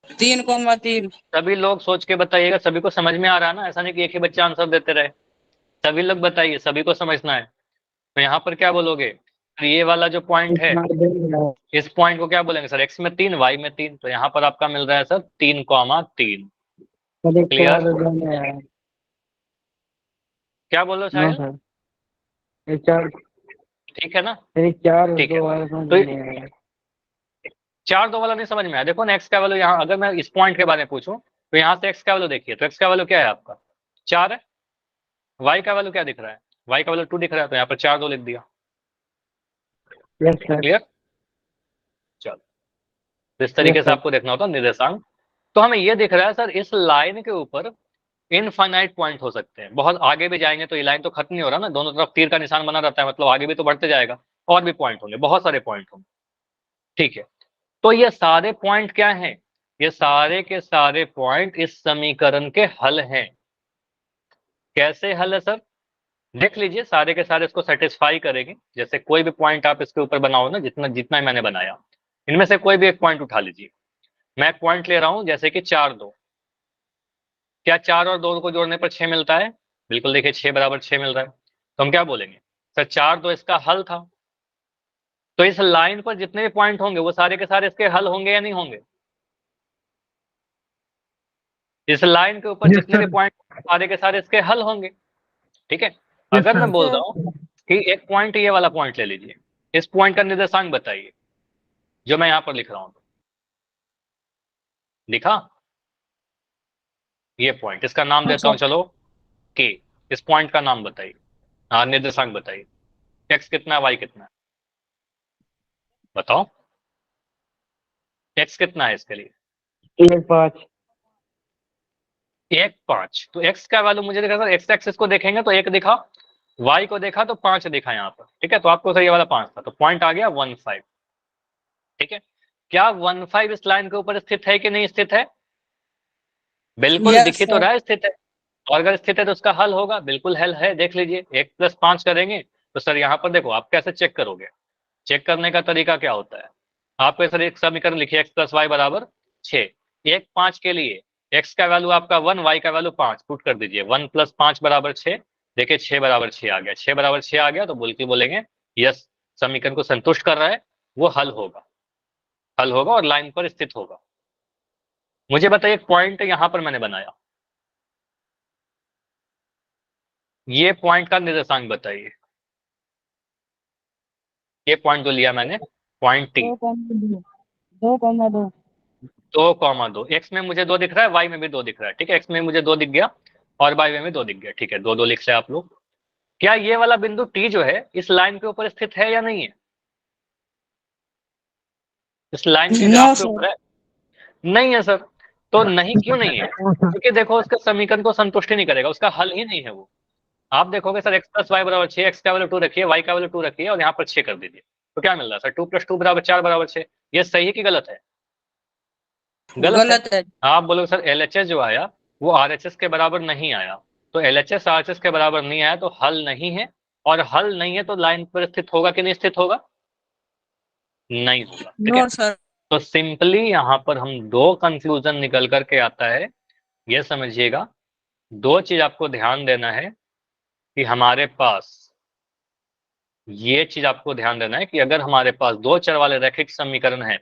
3,3। सभी लोग सोच के बताइएगा, सभी को समझ में आ रहा है ना? ऐसा नहीं कि एक ही बच्चा आंसर देते रहे, सभी लोग बताइए, सभी को समझना है। तो यहाँ पर क्या बोलोगे? तो ये वाला जो पॉइंट है, इस पॉइंट को क्या बोलेंगे सर? एक्स में 3, वाई में 3, तो यहाँ पर आपका मिल रहा है सर 3,3। क्लियर? क्या बोलो नो साहिल? सर, ये चार, ठीक है ना? ये चार ठीक है, दो वाला समझ तो नहीं आया। 4,2 वाला नहीं समझ में आया? देखो ना, एक्स का वैल्यू यहाँ, अगर मैं इस पॉइंट के बारे में पूछूं तो यहाँ से एक्स का वैल्यू देखिए, तो एक्स का वैल्यू क्या है आपका? 4 है। वाई का वैल्यू क्या दिख रहा है? वाई का वैल्यू 2 दिख रहा है, तो यहाँ पर 4,2 लिख दिया। Yes sir. क्लियर? चलो, तो इस यस तरीके से सर। आपको देखना होता है निर्देशांक। तो हमें ये दिख रहा है सर, इस लाइन के ऊपर इनफाइनाइट पॉइंट हो सकते हैं, बहुत आगे भी जाएंगे तो ये लाइन तो खत्म नहीं हो रहा ना, दोनों तरफ तीर का निशान बना रहता है, मतलब आगे भी तो बढ़ते जाएगा, और भी पॉइंट होंगे, बहुत सारे पॉइंट होंगे, ठीक है। तो ये सारे पॉइंट क्या हैं? ये सारे के सारे पॉइंट इस समीकरण के हल हैं। कैसे हल है सर? देख लीजिए, सारे के सारे इसको सेटिस्फाई करेंगे। जैसे कोई भी पॉइंट आप इसके ऊपर बनाओ ना, जितना जितना मैंने बनाया, इनमें से कोई भी एक पॉइंट उठा लीजिए। मैं एक पॉइंट ले रहा हूं, जैसे कि 4,2। क्या 4 और 2 को जोड़ने पर 6 मिलता है? बिल्कुल, देखिए 6 बराबर 6 मिल रहा है। तो हम क्या बोलेंगे सर? 4,2 इसका हल था। तो इस लाइन पर जितने भी पॉइंट होंगे वो सारे के सारे इसके हल होंगे या नहीं होंगे? इस लाइन के ऊपर जितने भी पॉइंट सारे के सारे इसके हल होंगे, ठीक है। अगर मैं बोल रहा हूं कि एक पॉइंट, ये वाला पॉइंट ले लीजिए, इस पॉइंट का निर्देशांक बताइए, जो मैं यहां पर लिख रहा हूं, लिखा ये पॉइंट, इसका नाम देता हूं चलो के। इस पॉइंट का नाम बताइए, हाँ निर्देशांक बताइए। एक्स कितना है, वाई कितना है, बताओ। एक्स कितना है इसके लिए? 1,5। 1,5, तो एक्स का वैल्यू मुझे दिखा सर, एक्स एक्सिस को देखेंगे तो 1 दिखा, वाई को देखा तो 5 दिखा यहाँ पर, ठीक है। तो आपको सर ये वाला 5 था, तो पॉइंट आ गया 1,5, ठीक है। क्या 1,5 इस लाइन के ऊपर स्थित है कि नहीं स्थित है? बिल्कुल, दिख यस ही तो सर। रहा है स्थित है। और अगर स्थित है तो उसका हल होगा, बिल्कुल हल है, देख लीजिए। 1 + 5 करेंगे तो सर यहाँ पर देखो, आप कैसे चेक करोगे? चेक करने का तरीका क्या होता है? आपको सर एक समीकरण लिखिए, x + y = 6। 1, 5 के लिए x का वैल्यू आपका 1, y का वैल्यू 5, पुट कर दीजिए। 1 + 5 = 6। देखिए 6 = 6 आ गया, 6 = 6 आ गया, तो बोल के बोलेंगे यस, समीकरण को संतुष्ट कर रहा है, वो हल होगा, हल होगा और लाइन पर स्थित होगा। मुझे बताइए, एक पॉइंट यहाँ पर मैंने बनाया, ये पॉइंट का निर्देशांक बताइए। ये पॉइंट जो लिया मैंने, पॉइंट टी, 2,2। 2,2। 2,2, एक्स में मुझे 2 दिख रहा है, वाई में भी 2 दिख रहा है, ठीक है। एक्स में मुझे 2 दिख गया और वाई में भी 2 दिख गया, ठीक है। 2, 2 लिख ले आप लोग। क्या ये वाला बिंदु टी जो है इस लाइन के ऊपर स्थित है या नहीं है? इस लाइन के नो ग्राफ के ऊपर सर। है? नहीं है सर। तो नहीं, क्यों नहीं है? क्योंकि देखो, उसके समीकरण को संतुष्ट ही नहीं करेगा, उसका हल ही नहीं है वो। आप देखोगे सर, x + y = 6, एक्स का वैल्यू 2 रखिए, y का वैल्यू 2 रखिए और यहाँ पर 6 कर दीजिए, तो क्या मिल रहा है सर? 2 + 2 = 4 = 6। ये सही है कि गलत है? गलत है। गलत है। आप बोलोगे सर LHS जो आया वो RHS के बराबर नहीं आया, तो LHS RHS के बराबर नहीं आया तो हल नहीं है, और हल नहीं है तो लाइन पर स्थित होगा कि नहीं स्थित होगा? नहीं होगा, ठीक है। No sir. तो सिंपली यहाँ पर हम दो कंक्लूजन निकल करके आता है, ये समझिएगा, दो चीज आपको ध्यान देना है कि हमारे पास, ये चीज आपको ध्यान देना है कि अगर हमारे पास दो चर वाले रैखिक समीकरण है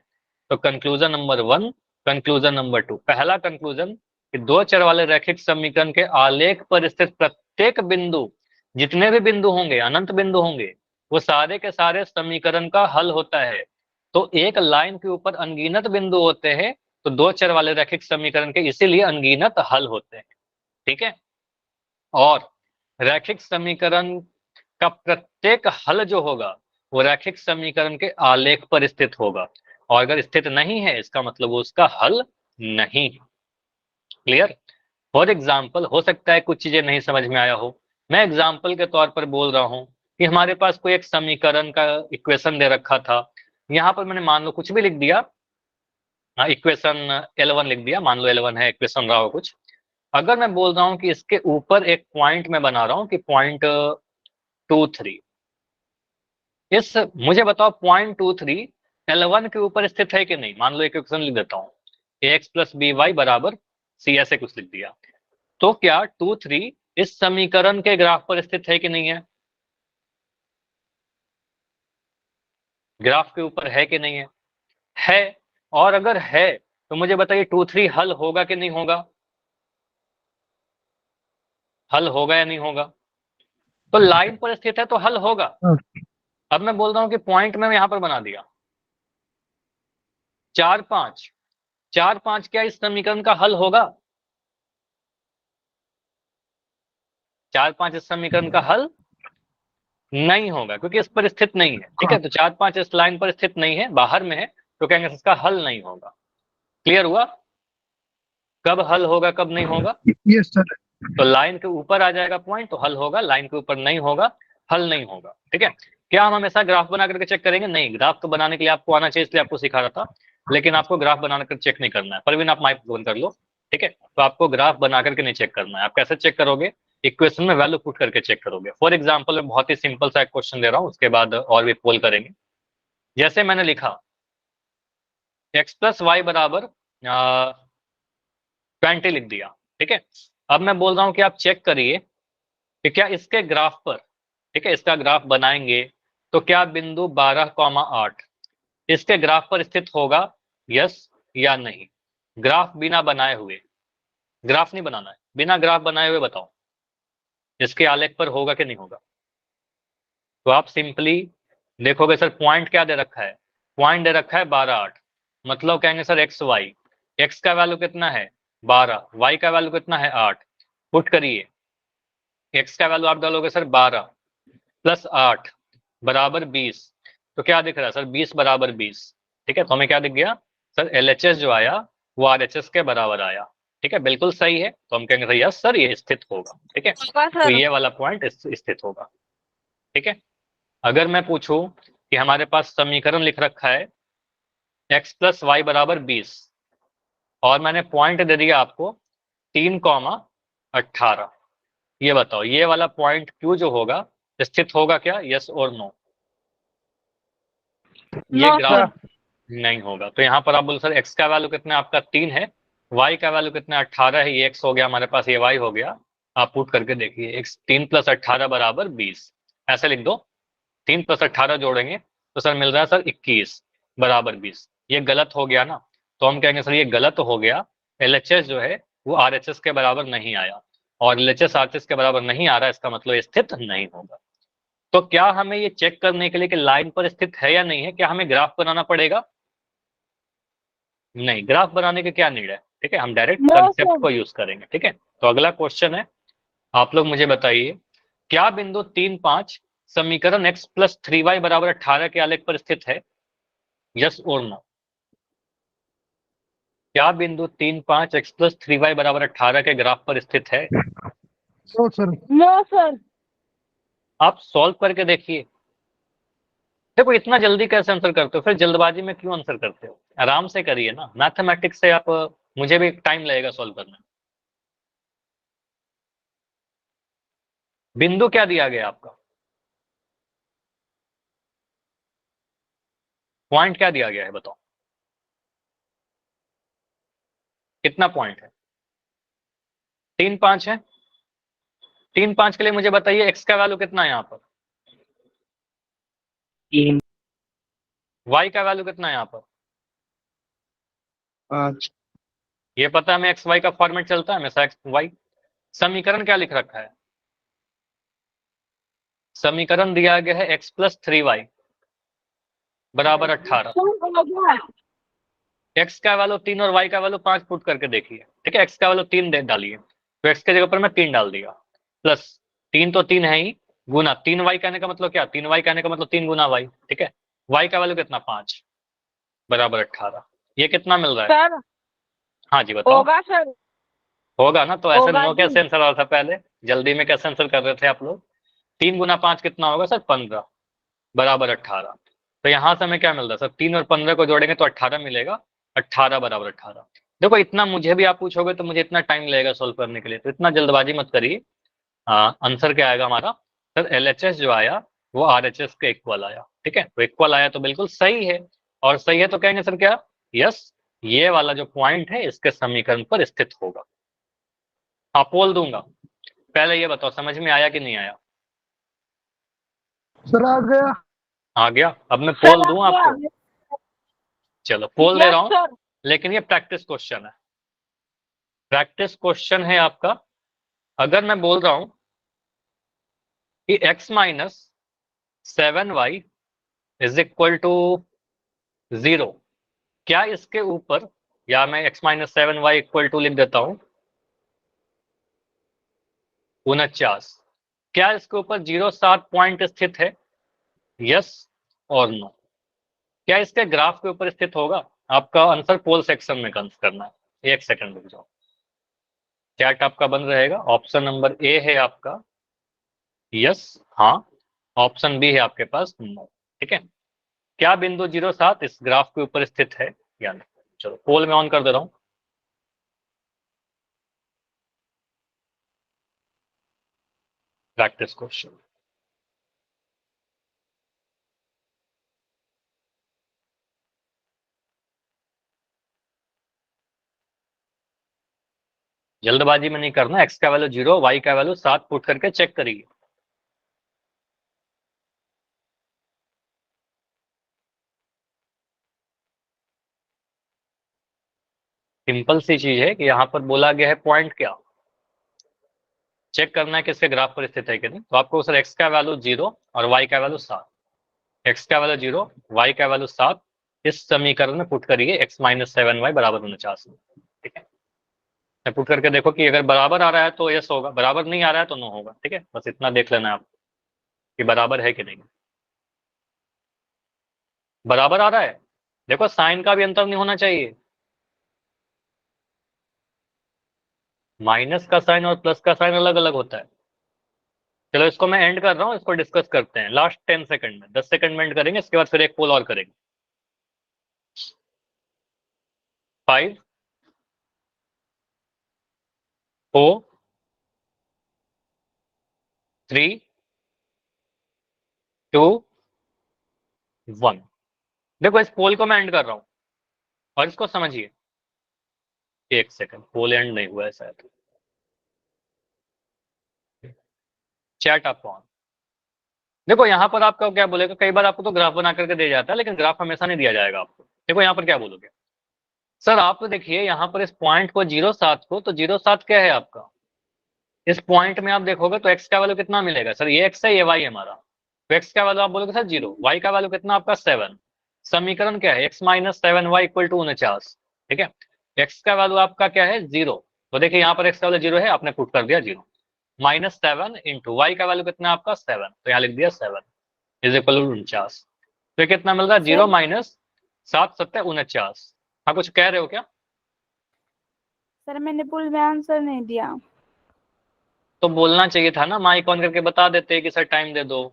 तो कंक्लूजन नंबर 1, कंक्लूजन नंबर 2। पहला कंक्लूजन कि दो चर वाले रैखिक समीकरण के आलेख पर स्थित प्रत्येक बिंदु, जितने भी बिंदु होंगे, अनंत बिंदु होंगे, वो सारे के सारे समीकरण का हल होता है। तो एक लाइन के ऊपर अनगिनत बिंदु होते हैं, तो दो चर वाले रैखिक समीकरण के इसीलिए अनगिनत हल होते हैं। ठीक है, और रैखिक समीकरण का प्रत्येक हल जो होगा वो रैखिक समीकरण के आलेख पर स्थित होगा, और अगर स्थित नहीं है इसका मतलब वो उसका हल नहीं है। क्लियर? फॉर एग्जाम्पल, हो सकता है कुछ चीजें नहीं समझ में आया हो, मैं एग्जाम्पल के तौर पर बोल रहा हूं कि हमारे पास कोई एक समीकरण का इक्वेशन दे रखा था, यहां पर मैंने मान लो कुछ भी लिख दिया, इक्वेशन L1 लिख दिया, मान लो L1 है, इक्वेशन रहा हो कुछ। अगर मैं बोल रहा हूं कि इसके ऊपर एक पॉइंट मैं बना रहा हूं कि पॉइंट 23, इस, मुझे बताओ पॉइंट 23 L1 के ऊपर स्थित है कि नहीं। मान लो एक इक्वेशन लिख देता हूं, ax प्लस बी वाई बराबर सी, ऐसे कुछ लिख दिया, तो क्या 23 इस समीकरण के ग्राफ पर स्थित है कि नहीं है? ग्राफ के ऊपर है कि नहीं है? है। और अगर है तो मुझे बताइए 23 हल होगा कि नहीं होगा? हल होगा या नहीं होगा? तो लाइन पर स्थित है तो हल होगा। अब मैं बोल रहा हूं कि पॉइंट में यहां पर बना दिया 4 5, 4 5 क्या इस समीकरण का हल होगा? 4 5 इस समीकरण का हल नहीं होगा, क्योंकि इस पर स्थित नहीं है। ठीक है, तो 4 5 इस लाइन पर स्थित नहीं है, बाहर में है, तो कहेंगे इसका हल नहीं होगा। क्लियर हुआ? कब हल होगा कब नहीं होगा? Yes sir. तो लाइन के ऊपर आ जाएगा पॉइंट तो हल होगा, लाइन के ऊपर नहीं होगा, हल नहीं होगा। ठीक है, क्या हम हमेशा ग्राफ बना करके चेक करेंगे? नहीं, ग्राफ तो बनाने के लिए आपको आना चाहिए, इसलिए आपको सिखा रहा था, लेकिन आपको ग्राफ बना कर चेक नहीं करना है। परवीन आप माइक बंद कर लो। ठीक है, तो आपको ग्राफ बना करके नहीं चेक करना है। आप कैसे चेक करोगे? इक्वेशन में वैल्यू पुट करके चेक करोगे। फॉर एग्जाम्पल, मैं बहुत ही सिंपल सा एक क्वेश्चन दे रहा हूँ, उसके बाद और भी पोल करेंगे। जैसे मैंने लिखा x प्लस वाई बराबर 20 लिख दिया। ठीक है, अब मैं बोल रहा हूँ कि आप चेक करिए कि क्या इसके ग्राफ पर, ठीक है, इसका ग्राफ बनाएंगे तो क्या बिंदु 12,8 इसके ग्राफ पर स्थित होगा, यस या नहीं? ग्राफ बिना बनाए हुए, ग्राफ नहीं बनाना है, बिना ग्राफ बनाए हुए बताओ इसके आलेख पर होगा कि नहीं होगा? तो आप सिंपली देखोगे सर पॉइंट क्या दे रखा है, पॉइंट दे रखा है 12,8, मतलब कहेंगे सर एक्स वाई, एक्स का वैल्यू कितना है 12, वाई का वैल्यू कितना है 8, पुट करिए। एक्स का वैल्यू आप डालोगे सर 12 प्लस 8 बराबर 20, तो क्या दिख रहा है सर 20 बराबर 20। ठीक है, तो हमें क्या दिख गया सर, LHS जो आया वो RHS के बराबर आया। ठीक है, बिल्कुल सही है, तो हम कहेंगे सर यस सर ये स्थित होगा। ठीक है, तो ये वाला पॉइंट स्थित होगा। ठीक है, अगर मैं पूछूं कि हमारे पास समीकरण लिख रखा है x प्लस वाई बराबर 20, और मैंने पॉइंट दे दिया आपको 3,18, ये बताओ ये वाला पॉइंट Q जो होगा स्थित होगा क्या, यस और नो? ये नो ग्राफ सर। नहीं होगा। तो यहाँ पर आप बोलो सर x का वैल्यू कितना है आपका 3 है, y का वैल्यू कितना 18 है, ये x हो गया हमारे पास, ये y हो गया। आप पुट करके देखिए x 3 प्लस 18 बराबर 20, ऐसे लिख दो। 3 प्लस 18 जोड़ेंगे तो सर मिल रहा है सर 21 बराबर 20। ये गलत हो गया ना, तो हम कहेंगे सर ये गलत हो गया, LHS जो है वो RHS के बराबर नहीं आया, और LHS RHS के बराबर नहीं आ रहा है, इसका मतलब स्थित नहीं होगा। तो क्या हमें ये चेक करने के लिए कि लाइन पर स्थित है या नहीं है, क्या हमें ग्राफ बनाना पड़ेगा? नहीं, ग्राफ बनाने के क्या नीड है। ठीक है, हम डायरेक्ट नो कंसेप्ट सर। को यूज करेंगे। ठीक है, तो अगला क्वेश्चन है, आप लोग मुझे बताइए, क्या बिंदु 3 5 समीकरण x प्लस 3y बराबर 18 के आलेख पर स्थित है, यस और नो? क्या बिंदु 3 5 x प्लस 3y बराबर 18 के ग्राफ पर स्थित है? No sir. No sir. आप सॉल्व करके देखिए। देखो इतना जल्दी कैसे आंसर करते हो, फिर जल्दबाजी में क्यों आंसर करते हो? आराम से करिए ना, मैथमेटिक्स से आप, मुझे भी टाइम लगेगा सॉल्व करने में। बिंदु क्या दिया गया आपका, पॉइंट क्या दिया गया है बताओ, कितना पॉइंट है? 3 5 है। 3 5 के लिए मुझे बताइए एक्स का वैल्यू कितना है यहाँ पर, 3 वाई का वैल्यू कितना है यहाँ पर, 5 ये पता है हमें एक्स वाई का फॉर्मेट चलता है हमेशा एक्स वाई। समीकरण क्या लिख रखा है, समीकरण दिया गया है x प्लस 3y बराबर 18। x का वैल्यू 3 और y का वैल्यू 5 पुट करके देखिए, ठीक है। x का वैल्यू 3 दे डालिए, तो x के जगह पर मैं 3 डाल दिया, प्लस 3 तो 3 है ही, गुना 3y कहने का मतलब क्या, 3y कहने का मतलब 3 गुना y, ठीक है। y का वैल्यू कितना 5 बराबर 18, ये कितना मिल रहा है। सर हाँ जी बताओ। होगा सर, होगा ना, तो ऐसे होगा नो जी। कैसे आंसर आ रहा था पहले, जल्दी में कैसे आंसर कर रहे थे आप लोग। 3 गुना 5 कितना होगा सर, 15 बराबर 18। तो यहाँ से हमें क्या मिल रहा है सर, 3 और 15 को जोड़ेंगे तो 18 मिलेगा, 18 बराबर 18। देखो इतना मुझे भी आप पूछोगे तो मुझे इतना टाइम लगेगा सोल्व करने के लिए, तो इतना जल्दबाजी मत करिए। आंसर क्या आएगा हमारा सर, LHS जो आया वो RHS के इक्वल आया, ठीक है। तो इक्वल आया तो बिल्कुल सही है, और सही है तो कहेंगे सर क्या, यस ये वाला जो पॉइंट है इसके समीकरण पर स्थित होगा। हाँ पोल दूंगा, पहले ये बताओ समझ में आया कि नहीं आया। सर आ गया। आ गया, अब मैं सर पोल दूं आ गया। आपको, चलो पोल दे यस रहा हूं, सर। लेकिन ये प्रैक्टिस क्वेश्चन है, प्रैक्टिस क्वेश्चन है आपका। अगर मैं बोल रहा हूं कि x minus 7y is equal to 0, क्या इसके ऊपर, या मैं x minus 7y equal to लिख देता हूं 49, क्या इसके ऊपर 0 7 पॉइंट स्थित है, यस और नो। क्या इसके ग्राफ के ऊपर स्थित होगा, आपका आंसर पोल सेक्शन में करना है। 1 सेकंड रुक जाओ, चैट आपका बंद रहेगा। ऑप्शन नंबर ए है आपका यस, हाँ। ऑप्शन बी है आपके पास नो, ठीक है। क्या बिंदु 0 7 इस ग्राफ के ऊपर स्थित है या नहीं। चलो पोल में ऑन कर दे रहा हूं, प्रैक्टिस क्वेश्चन। जल्दबाजी में नहीं करना, एक्स का वैल्यू 0 वाई का वैल्यू 7 पुट करके चेक करिए। सिंपल सी चीज है कि यहाँ पर बोला गया है पॉइंट क्या, चेक करना है कि इसके ग्राफ पर स्थित है कि नहीं। तो आपको सर एक्स का वैल्यू 0 और वाई का वैल्यू 7, एक्स का वैल्यू 0 वाई का वैल्यू 7 इस समीकरण में पुट करिए x माइनस 7y बराबर 49, ठीक है। पुट करके देखो कि अगर बराबर आ रहा है तो यस होगा, बराबर नहीं आ रहा है तो नो होगा, ठीक है। बस इतना देख लेना है आप कि बराबर है कि नहीं। बराबर आ रहा है, देखो साइन का भी अंतर नहीं होना चाहिए, माइनस का साइन और प्लस का साइन अलग अलग होता है। चलो इसको मैं एंड कर रहा हूँ, इसको डिस्कस करते हैं लास्ट 10 सेकंड में, 10 सेकंड में एंड करेंगे, इसके बाद फिर एक पोल और करेंगे। 5 4 3 2 1। देखो इस पोल को मैं एंड कर रहा हूं और इसको समझिए। 1 सेकंड, पोल एंड नहीं हुआ है शायद, चैट आप ऑन। देखो यहाँ पर आपका क्या बोलेगा, कई बार आपको तो ग्राफ बना करके दे जाता है, लेकिन ग्राफ हमेशा नहीं दिया जाएगा आपको। देखो यहाँ पर क्या बोलोगे सर, आप तो देखिए यहाँ पर इस पॉइंट को 0 7 को, तो 0 7 क्या है आपका, इस पॉइंट में आप देखोगे तो x का वैल्यू कितना मिलेगा सर, ये x है ये y है हमारा। तो x का वैल्यू आप बोलोगे सर 0, y का वैल्यू कितना आपका 7। समीकरण क्या है, x minus 7y equal to 49, ठीक है। x का वैल्यू आपका क्या है 0, तो देखिए यहाँ पर x का वैल्यू 0 है, आपने पुट कर दिया 0, माइनस 7 इंटू वाई का वैल्यू कितना आपका 7, तो यहाँ लिख दिया 7 इज इक्वल टू 49। तो ये कितना मिल रहा है, 0 माइनस 7 7 49। हाँ कुछ कह रहे हो क्या। सर मैंने पुल में आंसर नहीं दिया। तो बोलना चाहिए था ना, माइक ऑन करके बता देते कि सर टाइम दे दो।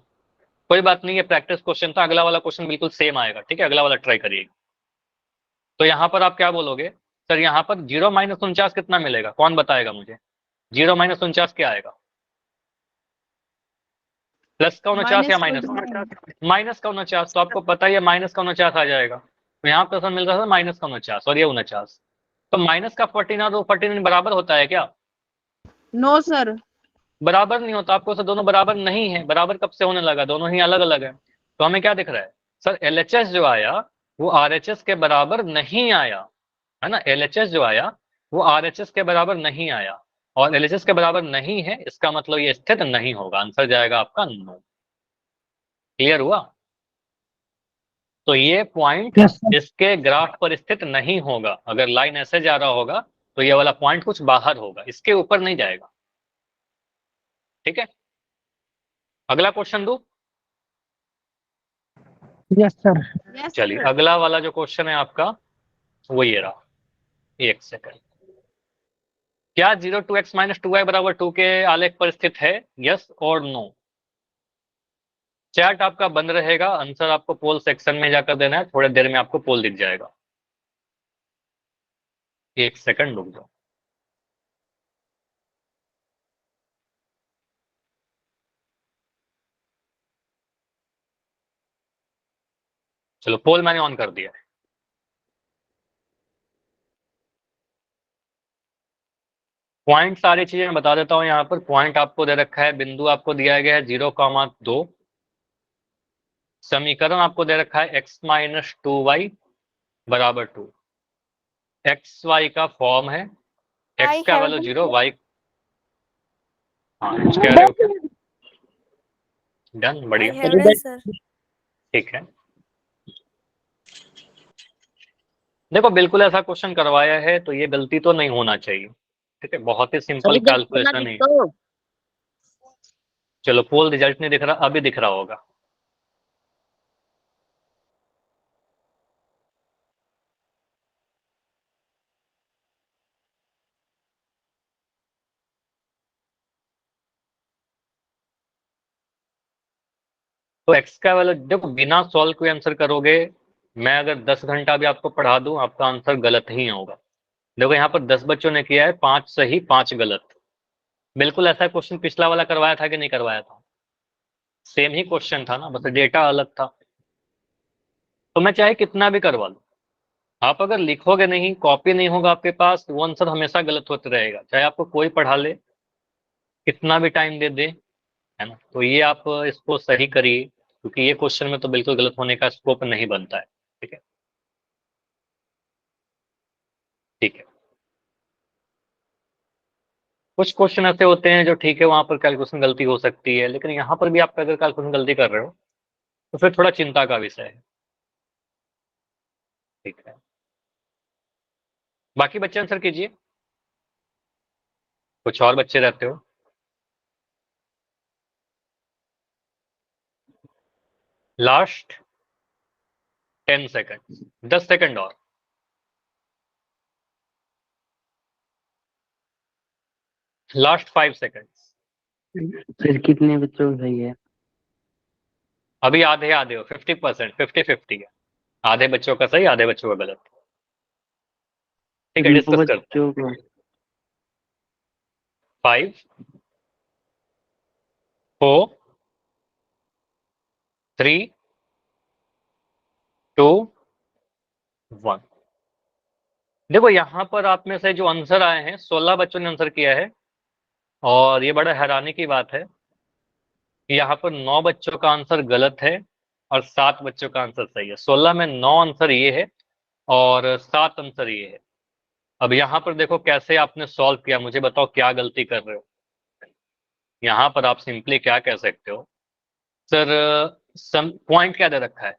कोई बात नहीं, ये प्रैक्टिस क्वेश्चन था, अगला वाला क्वेश्चन बिल्कुल सेम आएगा, ठीक है। अगला वाला ट्राई करिएगा। तो यहाँ पर आप क्या बोलोगे सर, यहाँ पर 0 माइनस 49 कितना मिलेगा, कौन बताएगा मुझे। 0 माइनस 49 क्या आएगा, प्लस का 49 या माइनस का, माइनस का 49। तो आपको पता ही है माइनस का 49 आ जाएगा। तो यहाँ पर मिल रहा था माइनस का 49 और ये 49, तो माइनस का 49 और 49 बराबर होता है क्या। No sir. बराबर नहीं होता, आपको सर दोनों बराबर नहीं है। बराबर कब से होने लगा, दोनों ही अलग अलग है। तो हमें क्या दिख रहा है सर, एलएचएस जो आया वो आरएचएस के बराबर नहीं आया, है ना। एलएचएस जो आया वो आरएचएस के बराबर नहीं आया, और एलएचएस के बराबर नहीं है, इसका मतलब ये स्थित नहीं होगा। आंसर जाएगा आपका नो। क्लियर हुआ। तो ये पॉइंट यस सर। इसके ग्राफ पर स्थित नहीं होगा। अगर लाइन ऐसे जा रहा होगा तो ये वाला पॉइंट कुछ बाहर होगा, इसके ऊपर नहीं जाएगा। ठीक है, अगला क्वेश्चन दो। Yes sir. चलिए अगला वाला जो क्वेश्चन है आपका वो ये रहा। एक सेकंड। क्या 0 2x - 2y = 2 के आलेख पर स्थित है, यस और नो। चैट आपका बंद रहेगा, आंसर आपको पोल सेक्शन में जाकर देना है, थोड़ी देर में आपको पोल दिख जाएगा। एक सेकंड रुक जाओ। चलो पोल मैंने ऑन कर दिया है। पॉइंट सारी चीजें मैं बता देता हूं। यहाँ पर पॉइंट आपको दे रखा है, बिंदु आपको दिया गया है 0,2। समीकरण आपको दे रखा है x - 2y = 2। एक्स वाई का फॉर्म है, एक्स I का have value done 0, sir. Y. हाँ कुछ कह रहे हो क्या? डन, I बढ़िया, have done sir. ठीक है। देखो बिल्कुल ऐसा क्वेश्चन करवाया है तो ये गलती तो नहीं होना चाहिए। ठीक है, बहुत ही सिंपल कैलकुलेशन है। चलो पोल रिजल्ट नहीं दिख रहा, अभी दिख रहा होगा। तो एक्स का वैल्यू देखो, बिना सॉल्व के आंसर करोगे, मैं अगर 10 घंटा भी आपको पढ़ा दूं आपका आंसर गलत ही होगा। देखो यहाँ पर 10 बच्चों ने किया है, 5 सही 5 गलत। बिल्कुल ऐसा क्वेश्चन पिछला वाला करवाया था कि नहीं करवाया था? सेम ही क्वेश्चन था ना, बस डेटा अलग था। तो मैं चाहे कितना भी करवा लूं, आप अगर लिखोगे नहीं, कॉपी नहीं होगा आपके पास, वो आंसर हमेशा गलत होते रहेगा, चाहे आपको कोई पढ़ा ले, कितना भी टाइम दे दे, है ना। तो ये आप इसको सही करिए, क्योंकि ये क्वेश्चन में तो बिल्कुल गलत होने का स्कोप नहीं बनता है। ठीक है, ठीक है। कुछ क्वेश्चन ऐसे होते हैं जो ठीक है, वहां पर कैलकुलेशन गलती हो सकती है, लेकिन यहाँ पर भी आप अगर कैलकुलेशन गलती कर रहे हो तो फिर थोड़ा चिंता का विषय है। ठीक है, बाकी बच्चे आंसर कीजिए, कुछ और बच्चे रहते हो। लास्ट 10 सेकंड, 10 सेकंड और। Last 5 second. फिर कितने बच्चों को सही है? अभी आधे आधे हो, 50%, 50-50 है। आधे बच्चों का सही, आधे बच्चों का गलत। ठीक है, 9 डिस्कस करते हैं। बच्चों को। 5 4 3 2 1। देखो यहाँ पर आप में से जो आंसर आए हैं, 16 बच्चों ने आंसर किया है, और ये बड़ा हैरानी की बात है कि यहाँ पर 9 बच्चों का आंसर गलत है और 7 बच्चों का आंसर सही है। 16 में 9 आंसर ये है और 7 आंसर ये है। अब यहाँ पर देखो कैसे आपने सॉल्व किया, मुझे बताओ क्या गलती कर रहे हो। यहाँ पर आप सिंपली क्या कह सकते हो, सर सम पॉइंट क्या दे रखा है,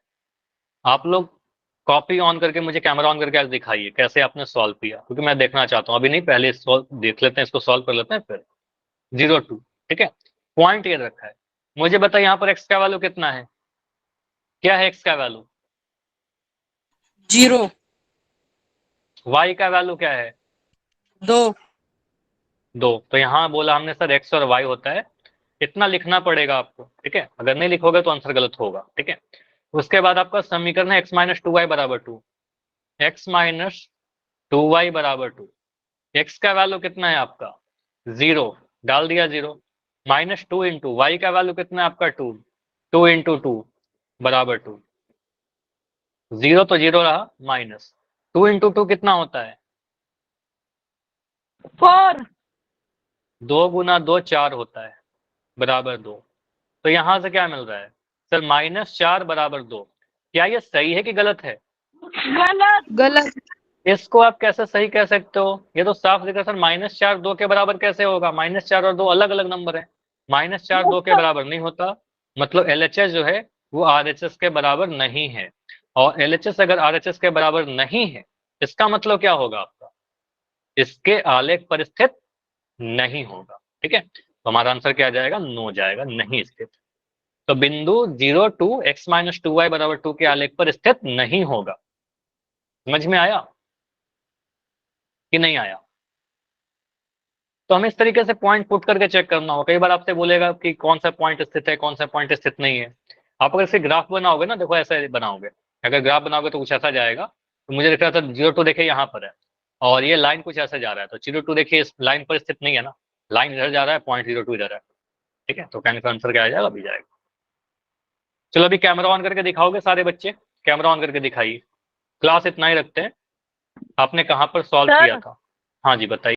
आप लोग कॉपी ऑन करके मुझे कैमरा ऑन करके आज दिखाइए कैसे आपने सॉल्व किया, क्योंकि मैं देखना चाहता हूँ। अभी नहीं, पहले सॉल्व देख लेते हैं, इसको सॉल्व कर लेते हैं फिर। 0 2, ठीक है। पॉइंट ये रखा है, मुझे बताइए यहाँ पर एक्स का वैल्यू कितना है, क्या है एक्स का वैल्यू? 0 वाई का वैल्यू क्या है? 2 2। तो यहाँ बोला हमने सर एक्स और वाई होता है, इतना लिखना पड़ेगा आपको। ठीक है, अगर नहीं लिखोगे तो आंसर गलत होगा। ठीक है, उसके बाद आपका समीकरण है x - 2y = 2। x - 2y = 2। X का वैल्यू कितना है आपका? 0, डाल दिया 0। -2 इंटू वाई का वैल्यू कितना है आपका? 2। 2 इंटू 2 = 2। 0 तो 0 रहा, माइनस 2 इंटू 2 कितना होता है? 4 2 गुना 2 4 होता है बराबर 2। तो यहां से क्या मिल रहा है सर -4 बराबर 2। क्या ये सही है कि गलत है? गलत। इसको आप कैसे सही कह सकते हो? ये तो साफ दिख रहा है सर -4 2 के बराबर कैसे होगा? -4 और 2 अलग अलग नंबर है। -4 2 के बराबर नहीं होता, मतलब LHS जो है वो RHS के बराबर नहीं है। और LHS अगर RHS के बराबर नहीं है, इसका मतलब क्या होगा आपका? इसके आलेख पर स्थित नहीं होगा। ठीक है, तो हमारा आंसर क्या आ जाएगा? नो जाएगा, नहीं स्थित। तो बिंदु 0 2 x - 2y बराबर 2 के आलेख पर स्थित नहीं होगा। समझ में आया कि नहीं आया? तो हमें इस तरीके से पॉइंट पुट करके चेक करना होगा। कई बार आपसे बोलेगा कि कौन सा पॉइंट स्थित है, कौन सा पॉइंट स्थित नहीं है। आप अगर इसे ग्राफ बनाओगे ना, देखो ऐसे बनाओगे, अगर ग्राफ बनाओगे तो कुछ ऐसा जाएगा। तो मुझे दिख रहा था 0 2 देखिए यहाँ पर है, और ये लाइन कुछ ऐसा जा रहा है, तो 0 2 देखिए इस लाइन पर स्थित नहीं है ना, लाइन इधर जा रहा है, पॉइंट 0 2 इधर है। ठीक है, तो कहने का आंसर क्या आ जाएगा? अभी जाएगा। चलो अभी कैमरा ऑन करके दिखाओगे सारे बच्चे? कैमरा ऑन करके दिखाइए। क्लास इतना ही रखते हैं। आपने कहाँ पर सॉल्व किया था? हाँ जी बताइए।